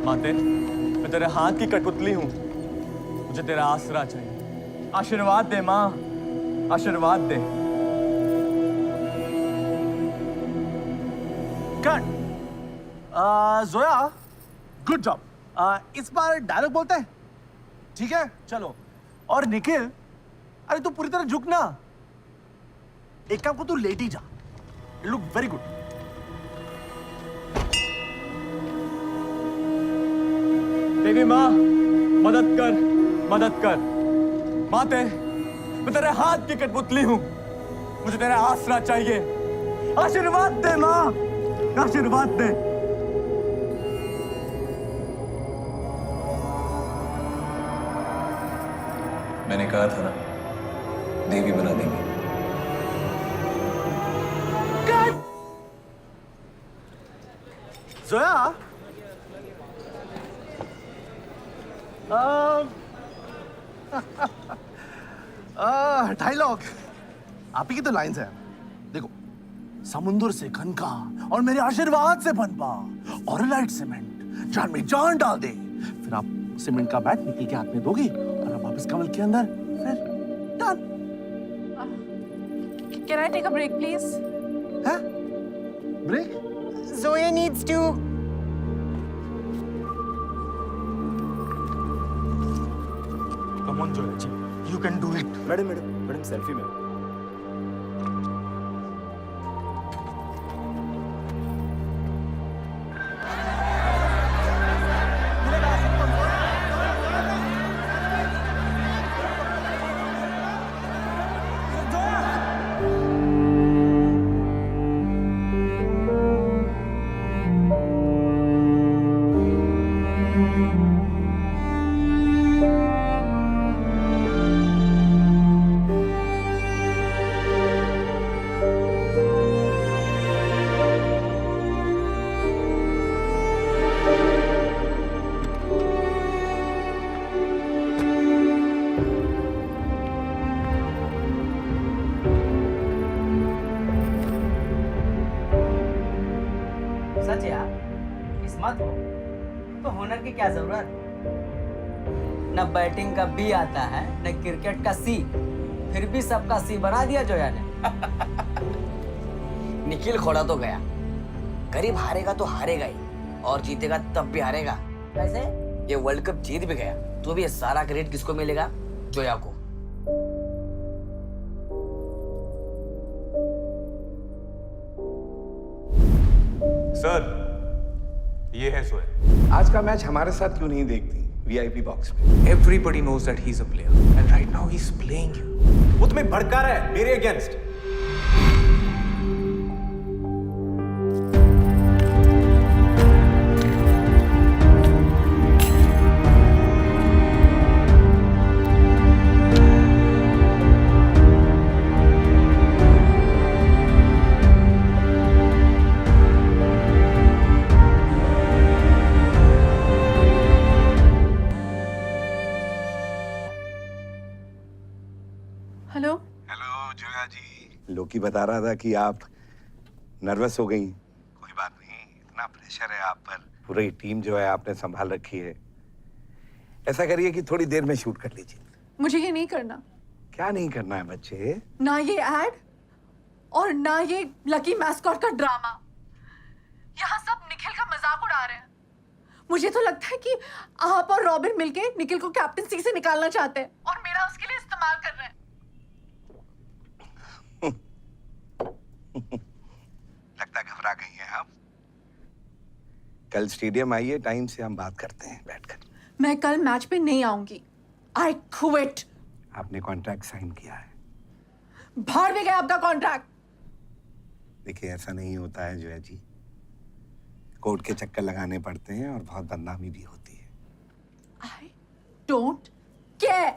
माते, मैं तेरे हाथ की कठपुतली हूँ. मुझे तेरा आसरा चाहिए. आशीर्वाद दे माँ, आशीर्वाद दे. Cut. Zoya, good job. इस बार डायलॉग बोलते हैं. ठीक है, चलो. और निखिल, अरे तू पूरी तरह झुक ना. एक काम को तू लेट ही जा. You look very good. देवी माँ, मदद कर, मदद कर. माते, मैं तेरे हाथ की कठपुतली हूँ. मुझे तेरा आसरा चाहिए. आशीर्वाद दे माँ, आशीर्वाद दे. मैंने कहा था ना, देवी बना देंगे. जोया, डायलॉग आप ही की तो लाइंस है. देखो, समुंदर से खनका और मेरे आशीर्वाद से पनपा और लाइट सीमेंट जान में जान डाल दे. फिर आप सीमेंट का बैट निकल के हाथ में दोगी और आप वापस कमल के अंदर. फिर done. Can I take a break, please? Huh? Break? Zoya needs to. Come on, Zoya ji. You can do it. Madam selfie में. किस्मत हो तो हुनर की क्या जरूरत? न बैटिंग का बी आता है न क्रिकेट का सी, फिर भी सबका सी बना दिया जोया ने। निखिल खोड़ा तो गया, गरीब हारेगा तो हारेगा ही और जीतेगा तब भी हारेगा। कैसे? ये वर्ल्ड कप जीत भी गया तो भी ये सारा क्रेडिट किसको मिलेगा? जोया को। सर, ये है जोया। आज का मैच हमारे साथ क्यों नहीं देखती वीआईपी बॉक्स में? Everybody knows that he's a player, and right now he's playing you. वो तुम्हें भड़का रहा है मेरे अगेंस्ट। हेलो। हेलो जोया जी। लोकी बता रहा था कि आप नर्वस हो गई। कोई बात नहीं, इतना प्रेशर है आप पर। पूरी टीम जो है आपने संभाल रखी है। ऐसा करिए कि थोड़ी देर में शूट कर लीजिए। मुझे ये नहीं करना। क्या नहीं करना है बच्चे? ना ये एड और ना ये लकी मैस्कॉट का ड्रामा। यहाँ सब निखिल का मजाक उड़ा रहे हैं। मुझे तो लगता है कि आप और रॉबिन मिलके निखिल को कैप्टनसी से निकालना चाहते हैं और मेरा उसके लिए इस्तेमाल कर रहे हैं। लगता है घबरा गई हैं आप। कल स्टेडियम आइए, टाइम से हम बात करते हैं बैठकर। मैं कल मैच पे नहीं आऊंगी। I quit। आपने कॉन्ट्रैक्ट साइन किया है। बाहर भी गया आपका कॉन्ट्रैक्ट। देखिए ऐसा नहीं होता है जोया जी, कोर्ट के चक्कर लगाने पड़ते हैं और बहुत बदनामी भी होती है। I don't care।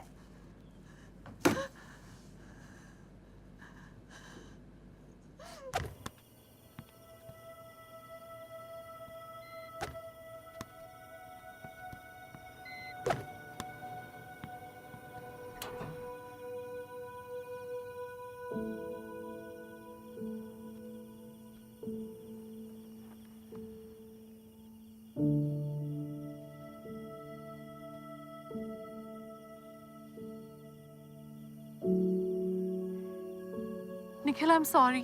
Nikhil, I'm sorry.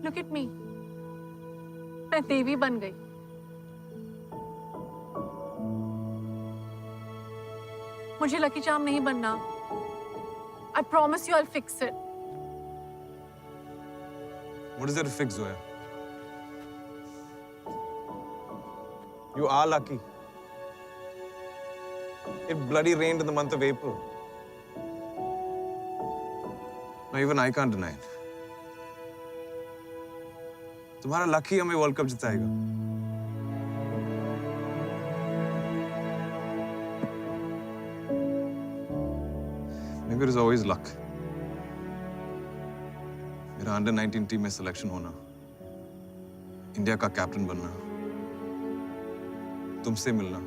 Look at me. मैं देवी बन गई। मुझे लकी चार्म नहीं बनना। I promise you I'll fix it. What is there to fix, Zoya? You are lucky. It bloody rained in the month of April. Now even I can't deny it. तुम्हारा luck ही हमें world cup जिताएगा। Maybe it is always luck. मेरा under 19 team में selection होना, India का captain बनना, तुमसे मिलना।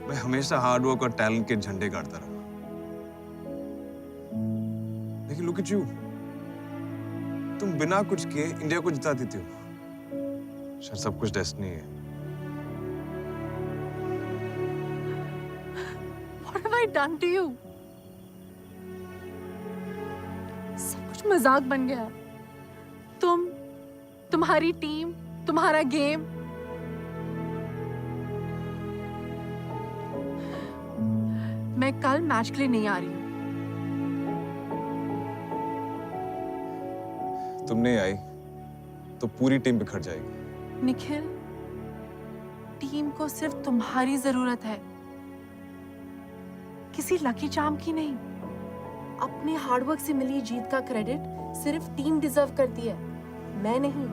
मैं हमेशा हार्ड वर्क और टैलेंट के झंडे गाड़ता रहा। लेकिन लुक एट यू, तुम बिना कुछ किए इंडिया को जिता देते हो। शायद सब कुछ डेस्टिनी है। What have I done to you? सब कुछ मजाक बन गया। तुम्हारी टीम, तुम्हारा गेम। मैं कल मैच के लिए नहीं आ रही हूँ। तुम नहीं आई तो पूरी टीम बिखर जाएगी। निखिल, टीम को सिर्फ तुम्हारी जरूरत है, किसी लकी चार्म की नहीं। अपने हार्डवर्क से मिली जीत का क्रेडिट सिर्फ टीम डिजर्व करती है, मैं नहीं।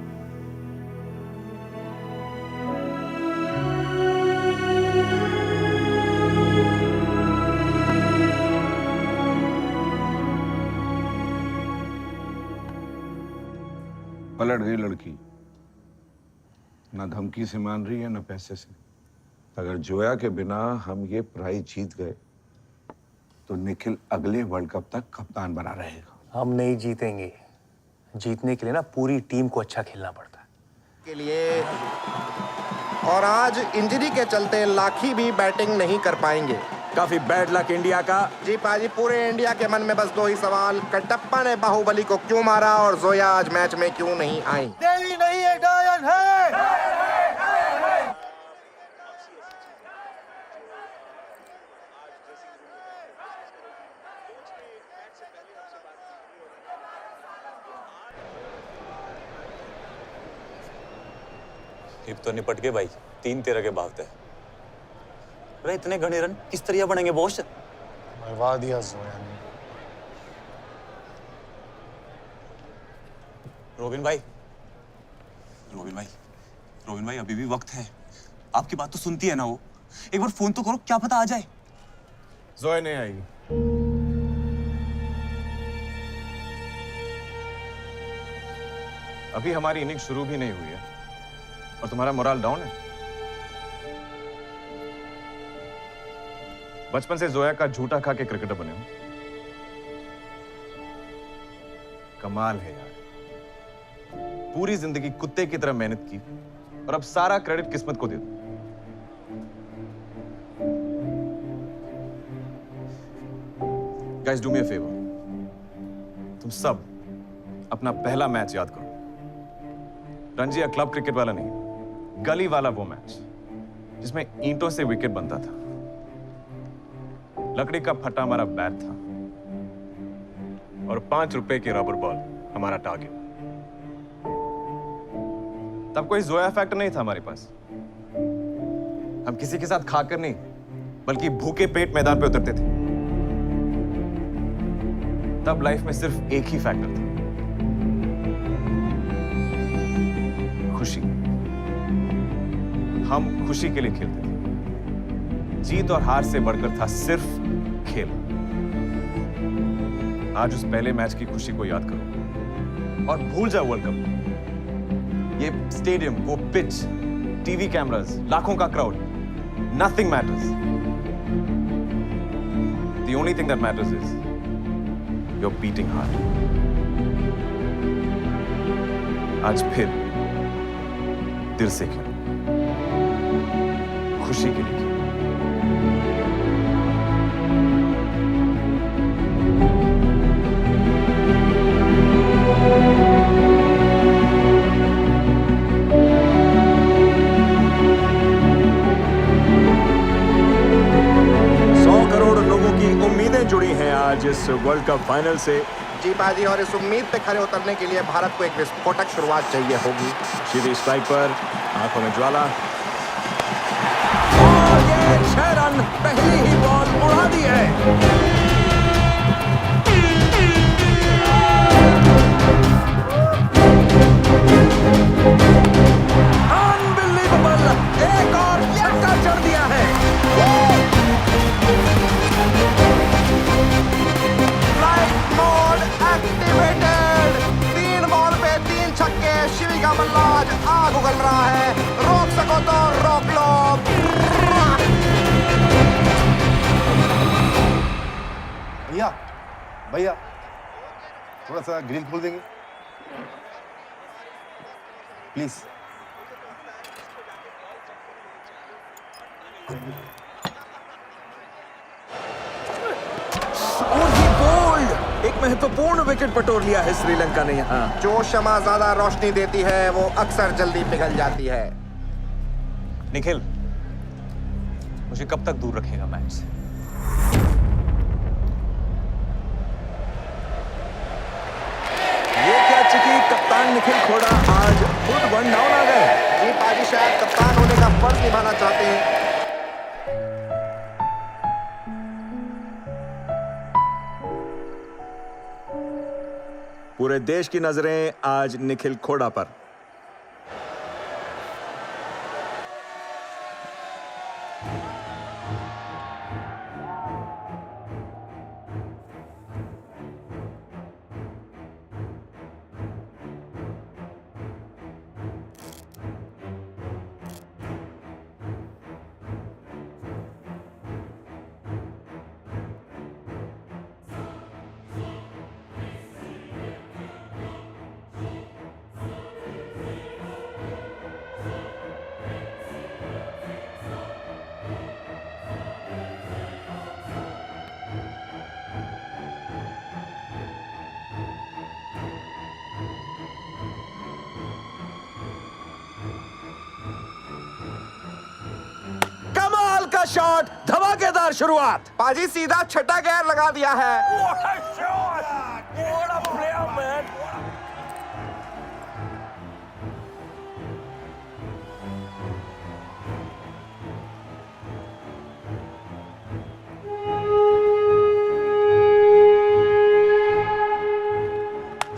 पलट गई लड़की, ना धमकी से मान रही है ना पैसे से। अगर जोया के बिना हम ये प्राइज जीत गए तो निखिल अगले वर्ल्ड कप तक कप्तान बना रहेगा। हम नहीं जीतेंगे। जीतने के लिए ना पूरी टीम को अच्छा खेलना पड़ता है। के लिए और आज इंजरी के चलते लाखी भी बैटिंग नहीं कर पाएंगे। काफी बैड लक इंडिया का। जी पाजी, पूरे इंडिया के मन में बस दो ही सवाल, कटप्पा ने बाहुबली को क्यों मारा और जोया आज मैच में क्यों नहीं आई? दिल्ली नहीं है, डायन है। अब तो निपट गए भाई, 3-13 के बाद है। अरे इतने घने रन किस तरह बनेंगे बॉस? मरवा दिया जोया ने। रोबिन भाई, रोबिन भाई, रोबिन भाई, अभी भी वक्त है। आपकी बात तो सुनती है ना वो? एक बार फोन तो करो, क्या पता आ जाए। जोया नहीं आएगी। अभी हमारी इनिंग शुरू भी नहीं हुई है और तुम्हारा मोराल डाउन है। बचपन से जोया का झूठा खा के क्रिकेटर बने हो। कमाल है यार, पूरी जिंदगी कुत्ते की तरह मेहनत की और अब सारा क्रेडिट किस्मत को दे दो। Guys, do me a favour, तुम सब अपना पहला मैच याद करो। रणजी या क्लब क्रिकेट वाला नहीं, गली वाला वो मैच जिसमें ईंटों से विकेट बनता था, लकड़ी का फटा हमारा बैट था और 5 रुपए की रबर बॉल हमारा टारगेट। तब कोई जोया फैक्टर नहीं था हमारे पास। हम किसी के साथ खाकर नहीं, बल्कि भूखे पेट मैदान पे उतरते थे। तब लाइफ में सिर्फ एक ही फैक्टर था, खुशी। हम खुशी के लिए खेलते थे। जीत और हार से बढ़कर था सिर्फ खेल। आज उस पहले मैच की खुशी को याद करो और भूल जाओ वर्ल्ड कप। ये स्टेडियम, वो पिच, टीवी कैमरास, लाखों का crowd, nothing matters. The only thing that matters is your beating heart. आज फिर दिल से खेलो, खुशी के लिए खेलो। जुड़ी हैं आज इस वर्ल्ड कप फाइनल से। जी बाजी, और इस उम्मीद पे खरे उतरने के लिए भारत को एक विस्फोटक शुरुआत चाहिए होगी। सीधी स्ट्राइक पर, आंखों में ज्वाला, और ये 6 रन पहली ही बॉल उड़ा दी है। अनबिलीवेबल, एक और छक्का चढ़ दिया है। एक्टिवेटेड, 3 बॉल पे 3 छक्के। शिवी का बल्ला आज आग उगल रहा है। रोक सको तो रोक लो। भैया, भैया, थोड़ा सा ग्रिल खोल देंगे प्लीज। एक महत्वपूर्ण विकेट पटोर लिया है श्रीलंका ने यहाँ। जो शमा ज्यादा रोशनी देती है वो अक्सर जल्दी पिघल जाती है। निखिल, मुझे कब तक दूर रखेगा मैच से? ये क्या चिकी, कप्तान निखिल खोड़ा आज खुद 1 डाउन आ गए। जी पाजी, शायद कप्तान होने का फर्ज निभाना चाहते हैं। पूरे देश की नजरें आज निखिल खोड़ा पर। शॉट, धमाकेदार शुरुआत। पाजी सीधा छठा गेयर लगा दिया है।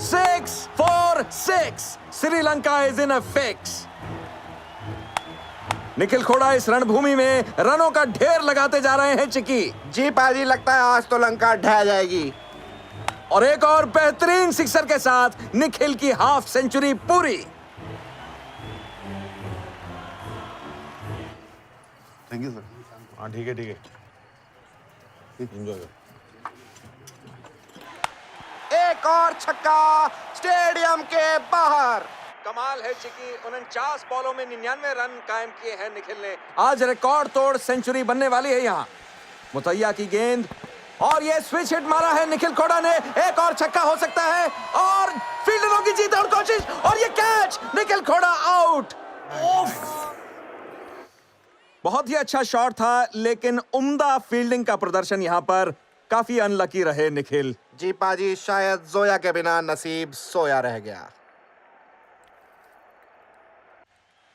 Six for 6. Sri Lanka is in a fix. Nikhil Khoda इस रणभूमि में रनों का ढेर लगाते जा रहे हैं चिकी। जी पाजी, लगता है आज तो लंका ढह जाएगी। और एक और बेहतरीन सिक्सर के साथ निखिल की हाफ सेंचुरी पूरी। Thank you sir. हाँ ठीक है ठीक है, एंजॉय। एक और छक्का स्टेडियम के बाहर। कमाल है चिकी, 49 बॉलों में 99 रन कायम किए हैं निखिल ने। आज रिकॉर्ड तोड़ सेंचुरी बनने वाली है यहाँ। मुतैया की गेंद और ये स्विच हिट मारा है निखिल खोड़ा ने। एक और छक्का हो सकता है और फील्डरों की जीत और कोशिश, और ये कैच, निखिल खोड़ा आउट। बहुत ही अच्छा शॉट था, लेकिन उम्दा फील्डिंग का प्रदर्शन यहाँ पर। काफी अनलकी रहे निखिल। जी पाजी, शायद जोया के बिना नसीब सोया रह गया।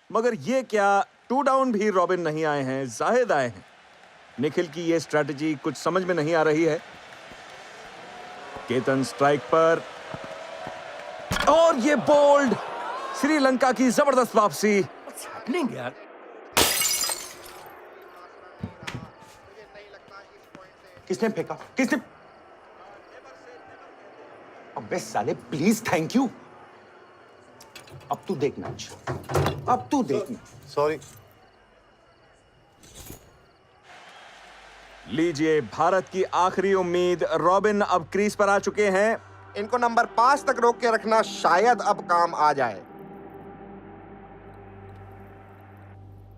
मगर ये क्या, 2 डाउन भी रॉबिन नहीं आए हैं, जाहिद आए हैं। निखिल की ये स्ट्रैटेजी कुछ समझ में नहीं आ रही है। केतन स्ट्राइक पर और ये बोल्ड। श्रीलंका की जबरदस्त वापसी। यार किसने फेंका? किसने? अबे साले, प्लीज थैंक यू। अब तू देखना, अब तू देखना। सॉरी। लीजिए, भारत की आखिरी उम्मीद रॉबिन अब क्रीज पर आ चुके हैं। इनको नंबर 5 तक रोक के रखना शायद अब काम आ जाए।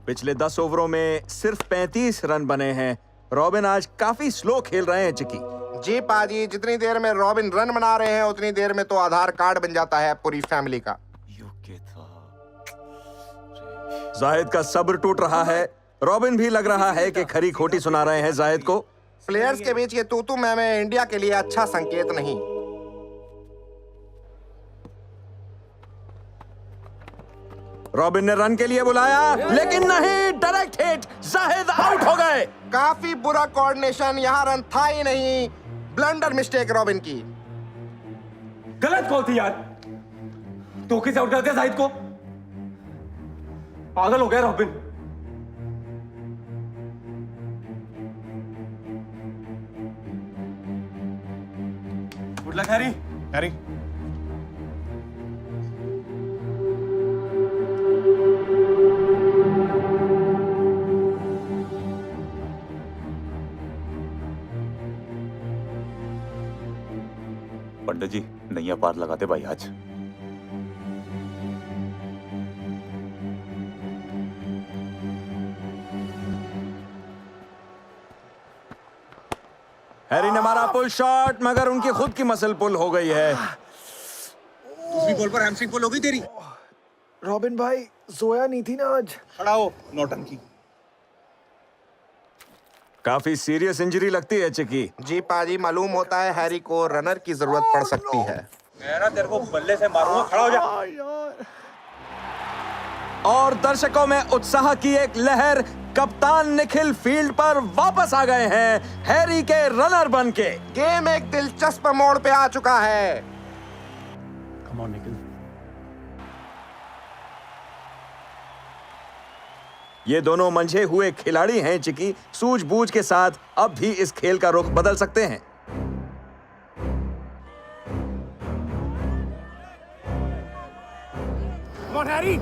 पिछले 10 ओवरों में सिर्फ 35 रन बने हैं। रॉबिन आज काफी स्लो खेल रहे हैं चिकी। जी पाजी, जितनी देर में रॉबिन रन बना रहे हैं उतनी देर में तो आधार कार्ड बन जाता है पूरी फैमिली का। जाहिद का सब्र टूट रहा है। रॉबिन भी लग रहा है कि खरी खोटी सुना रहे हैं जाहिद को। प्लेयर्स के बीच ये तू मैं इंडिया के लिए अच्छा संकेत नहीं। रॉबिन ने रन के लिए बुलाया, लेकिन नहीं, डायरेक्ट हिट। जाहिद आउट हो गए। काफी बुरा कोऑर्डिनेशन, यहाँ रन था ही नहीं। ब्लंडर मिस्टेक रॉबिन की। गलत कॉल थी यार, धोखे से आउट कर दिया जाहिद को। पागल हो गया Robin. Good luck Harry. Harry, Pandit ji, नैया पार लगाते भाई आज। हैरी ने मारा पुल शॉट, मगर उनकी खुद की मसल पुल हो गई है। दूसरी बॉल पर हैमस्ट्रिंग पुल हो गई तेरी। रॉबिन भाई, जोया नहीं थी ना आज। खड़ा हो, नौटंकी। काफी सीरियस इंजरी लगती है चिकी। जी पाजी, मालूम होता है हैरी को रनर की जरूरत पड़ सकती है। मैं ना तेरे को बल्ले से मारूंगा, खड़ा हो जा। और दर्शकों में उत्साह की एक लहर। कप्तान निखिल फील्ड पर वापस आ गए हैं, हैरी के रनर बनके। गेम एक दिलचस्प मोड़ पे आ चुका है। Come on Nikhil. ये दोनों मंझे हुए खिलाड़ी हैं चिकी। सूझबूझ के साथ अब भी इस खेल का रुख बदल सकते हैं। Come on, Harry.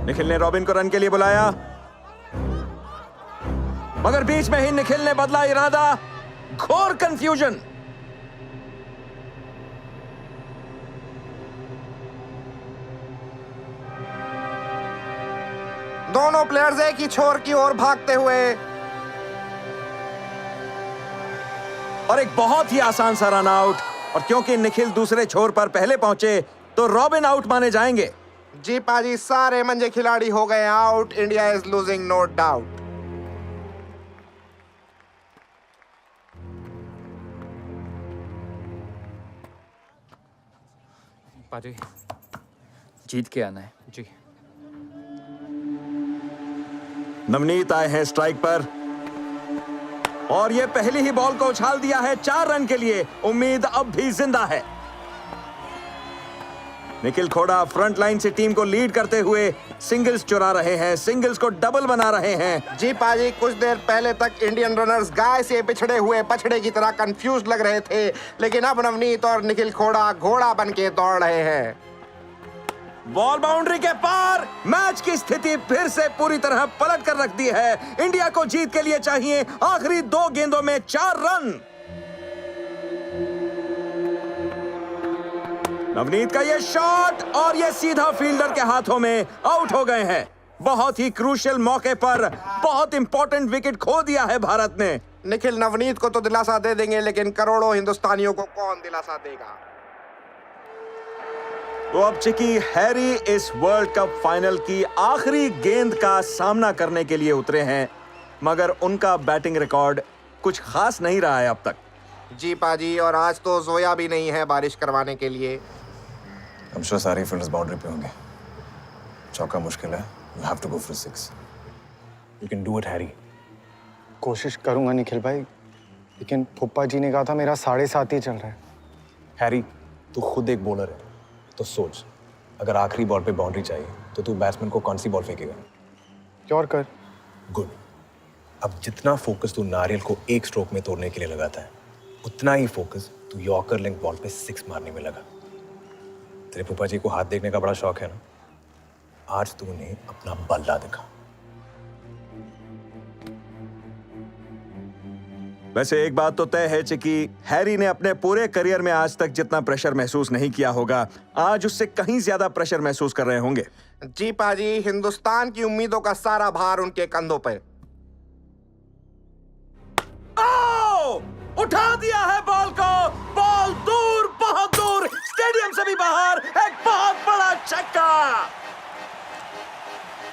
निखिल ने रॉबिन को रन के लिए बुलाया, मगर बीच में ही निखिल ने बदला इरादा। घोर कंफ्यूजन। दोनों प्लेयर्स एक ही छोर की ओर भागते हुए। और एक बहुत ही आसान सा रन आउट। और क्योंकि निखिल दूसरे छोर पर पहले पहुंचे तो रॉबिन आउट माने जाएंगे। जी पाजी, सारे मंजे खिलाड़ी हो गए आउट। India is losing, no doubt. पाजी, जीत के आना है जी। नवनीत आए हैं स्ट्राइक पर और ये पहली ही बॉल को उछाल दिया है 4 रन के लिए। उम्मीद अब भी जिंदा है। निखिल खोड़ा फ्रंट लाइन से टीम को लीड करते हुए सिंगल्स चुरा रहे हैं, सिंगल्स को डबल बना रहे हैं। जी पाजी, कुछ देर पहले तक इंडियन रनर्स गाय से बिछड़े हुए बछड़े की तरह कंफ्यूज लग रहे थे, लेकिन अब नवनीत और निखिल खोड़ा घोड़ा बन के दौड़ रहे हैं। बॉल बाउंड्री के पार, मैच की स्थिति फिर से पूरी तरह पलट कर रख दी है। इंडिया को जीत के लिए चाहिए आखिरी 2 गेंदों में 4 रन। नवनीत का ये शॉट और ये सीधा फील्डर के हाथों में आउट हो गए हैं। बहुत ही क्रूशियल मौके पर बहुत इंपॉर्टेंट विकेट खो दिया है भारत ने। निखिल नवनीत को तो दिलासा दे देंगे, लेकिन करोड़ों हिंदुस्तानियों को कौन दिलासा देगा। तो अब चिकी हैरी इस वर्ल्ड कप फाइनल की आखिरी गेंद का सामना करने के लिए उतरे हैं, मगर उनका बैटिंग रिकॉर्ड कुछ खास नहीं रहा है अब तक। जी पाजी, और आज तो जोया भी नहीं है बारिश करवाने के लिए। I'm sure सारे फील्डर्स बाउंड्री पे होंगे। चौका मुश्किल है। You have to go for 6. You can do it, Harry. कोशिश करूंगा निखिल भाई, लेकिन फुप्पा जी ने कहा था मेरा 7.5 ही चल रहा है। हैरी, तू खुद एक बॉलर है, तो सोच, अगर आखिरी बॉल पे बाउंड्री चाहिए तो तू बैट्समैन को कौन सी बॉल फेंकेगा? यॉर्कर। गुड। अब जितना फोकस तू नारियल को एक स्ट्रोक में तोड़ने के लिए लगाता है, उतना ही फोकस तू यॉर्कर लेंथ बॉल पे 6 मारने में लगा। तेरे फूफा जी को हाथ देखने का बड़ा शौक है ना? आज तू उन्हें अपना बल्ला दिखा। वैसे एक बात तो तय है चिकी, हैरी ने अपने पूरे करियर में आज तक जितना प्रेशर महसूस नहीं किया होगा, आज उससे कहीं ज्यादा प्रेशर महसूस कर रहे होंगे। जी पाजी, हिंदुस्तान की उम्मीदों का सारा भार उनके कंधों पर। उठा दिया है बॉल को, बॉल दूर, बहुत दूर, स्टेडियम से भी बाहर, एक बहुत बड़ा छक्का।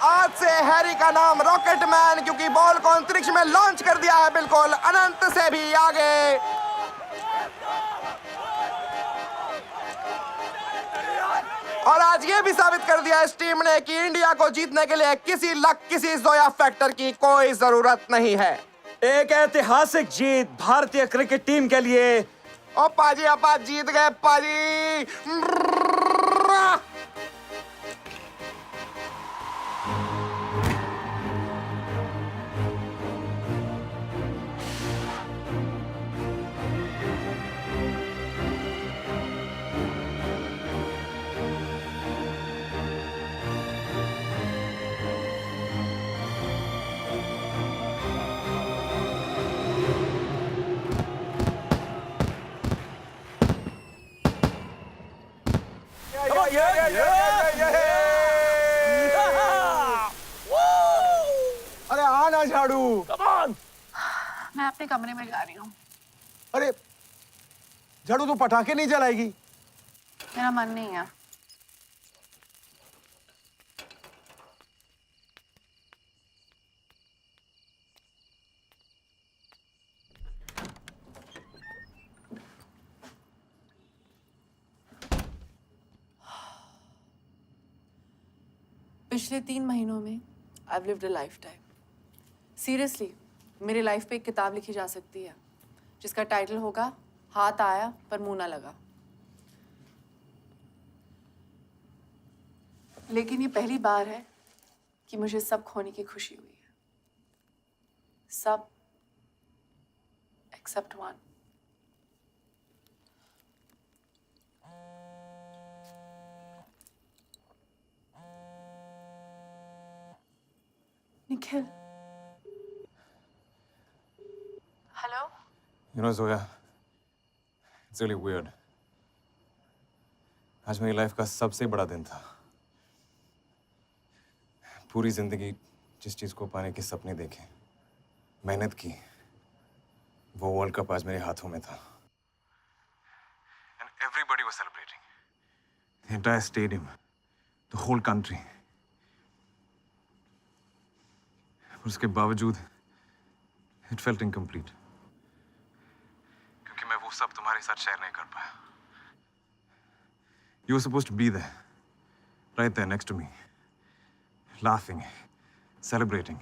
आज से हैरी का नाम रॉकेट मैन, क्योंकि बॉल को अंतरिक्ष में लॉन्च कर दिया है, बिल्कुल अनंत से भी आगे। और आज ये भी साबित कर दिया इस टीम ने कि इंडिया को जीतने के लिए किसी लक, किसी जोया फैक्टर की कोई जरूरत नहीं है। एक ऐतिहासिक जीत भारतीय क्रिकेट टीम के लिए। ओ पाजी, आप आज जीत गए पाजी। अरे आना झाड़ू। मैं अपने कमरे में जा रही हूँ। अरे झाड़ू, तो पटाखे नहीं जलाएगी? मेरा मन नहीं है। पिछले 3 महीनों में I've lived a lifetime. Seriously, मेरी लाइफ पे एक किताब लिखी जा सकती है जिसका टाइटल होगा हाथ आया पर मुंह ना लगा। लेकिन ये पहली बार है कि मुझे सब खोने की खुशी हुई है, सब except one. Nikhil. Hello. You know, Zoya, it's really weird. आज मेरी लाइफ का सबसे बड़ा दिन था। पूरी जिंदगी जिस चीज को पाने के सपने देखे, मेहनत की, वो वर्ल्ड कप आज मेरे हाथों में था। And everybody was celebrating. The entire stadium, the whole country. पर उसके बावजूद it felt incomplete. क्योंकि मैं वो सब तुम्हारे साथ शेयर नहीं कर पाया. You were supposed to be there, right there next to me, laughing, celebrating.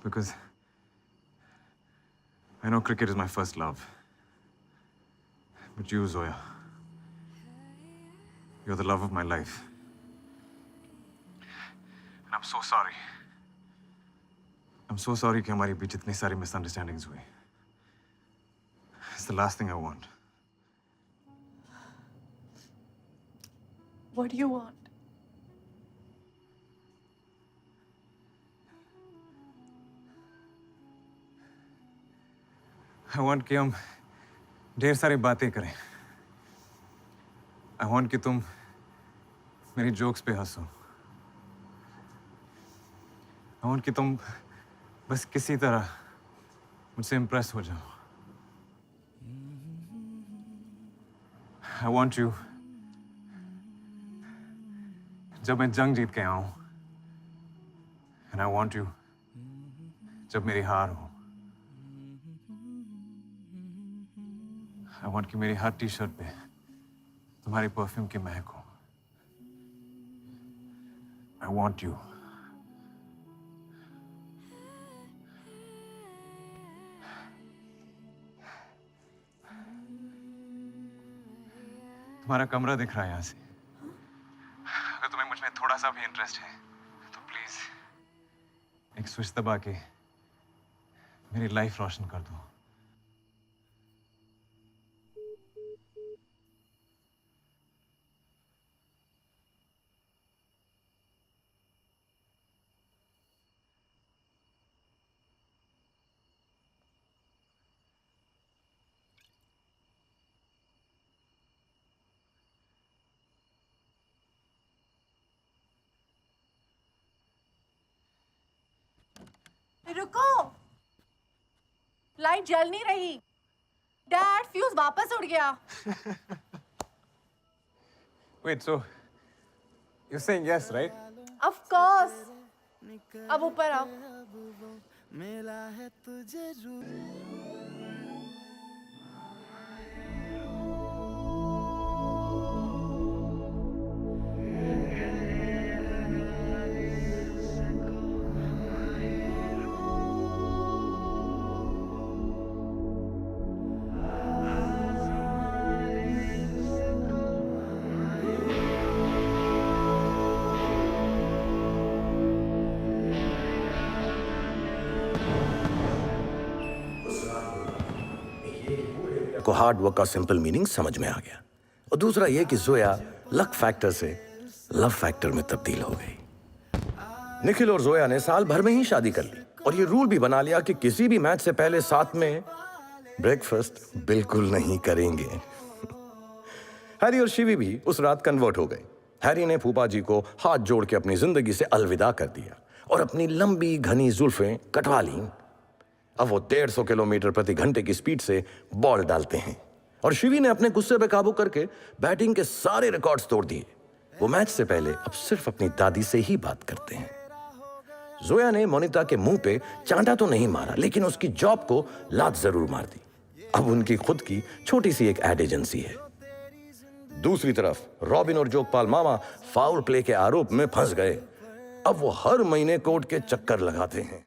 Because I know cricket is my first love. But you, Zoya, you're the love of my life. And I'm so sorry. I'm so sorry कि हमारे बीच इतनी सारी misunderstandings हुई. It's the last thing I want. What do you want? I want कि हम ढेर सारी बातें करें. I want कि तुम मेरी जोक्स पे हंसो. I want कि तुम बस किसी तरह मुझसे इम्प्रेस हो जाओ. I want you जब मैं जंग जीत के आऊं. And I want you जब मेरी हार हो. I want कि मेरी हर टी-शर्ट पे तुम्हारी परफ्यूम की महक हो. I want you. तुम्हारा कमरा दिख रहा है यहाँ से. अगर तुम्हें मुझ में थोड़ा सा भी इंटरेस्ट है तो प्लीज एक स्विच दबा के मेरी लाइफ रोशन कर दो. रुको, लाइट जल नहीं रही. डैड, फ्यूज वापस उड़ गया. Wait, so you're saying yes, right? Of course. अब ऊपर आओ. मिला है तुझे को हार्ड वर्क का सिंपल मीनिंग समझ में आ गया. और दूसरा ये कि जोया लक फैक्टर से लव फैक्टर में तब्दील हो गई. निखिल और जोया ने साल भर में ही शादी कर ली और ये रूल भी बना लिया कि किसी भी मैच से पहले साथ में ब्रेकफास्ट बिल्कुल नहीं करेंगे. हैरी और शिवी भी उस रात कन्वर्ट हो गए. हैरी ने फूफा जी को हाथ जोड़ के अपनी जिंदगी से अलविदा कर दिया और अपनी लंबी घनी जुल्फें कटवा लीं. अब वो 150 किलोमीटर प्रति घंटे की स्पीड से बॉल डालते हैं. और शिवी ने अपने गुस्से पे काबू करके बैटिंग के सारे रिकॉर्ड्स तोड़ दिए. वो मैच से पहले अब सिर्फ अपनी दादी से ही बात करते हैं. जोया ने मोनिता के मुंह पे चांटा तो नहीं मारा, लेकिन उसकी जॉब को लात जरूर मार दी. अब उनकी खुद की छोटी सी एक एड एजेंसी है. दूसरी तरफ रॉबिन और जोगपाल मामा फाउल प्ले के आरोप में फंस गए. अब वो हर महीने कोर्ट के चक्कर लगाते हैं.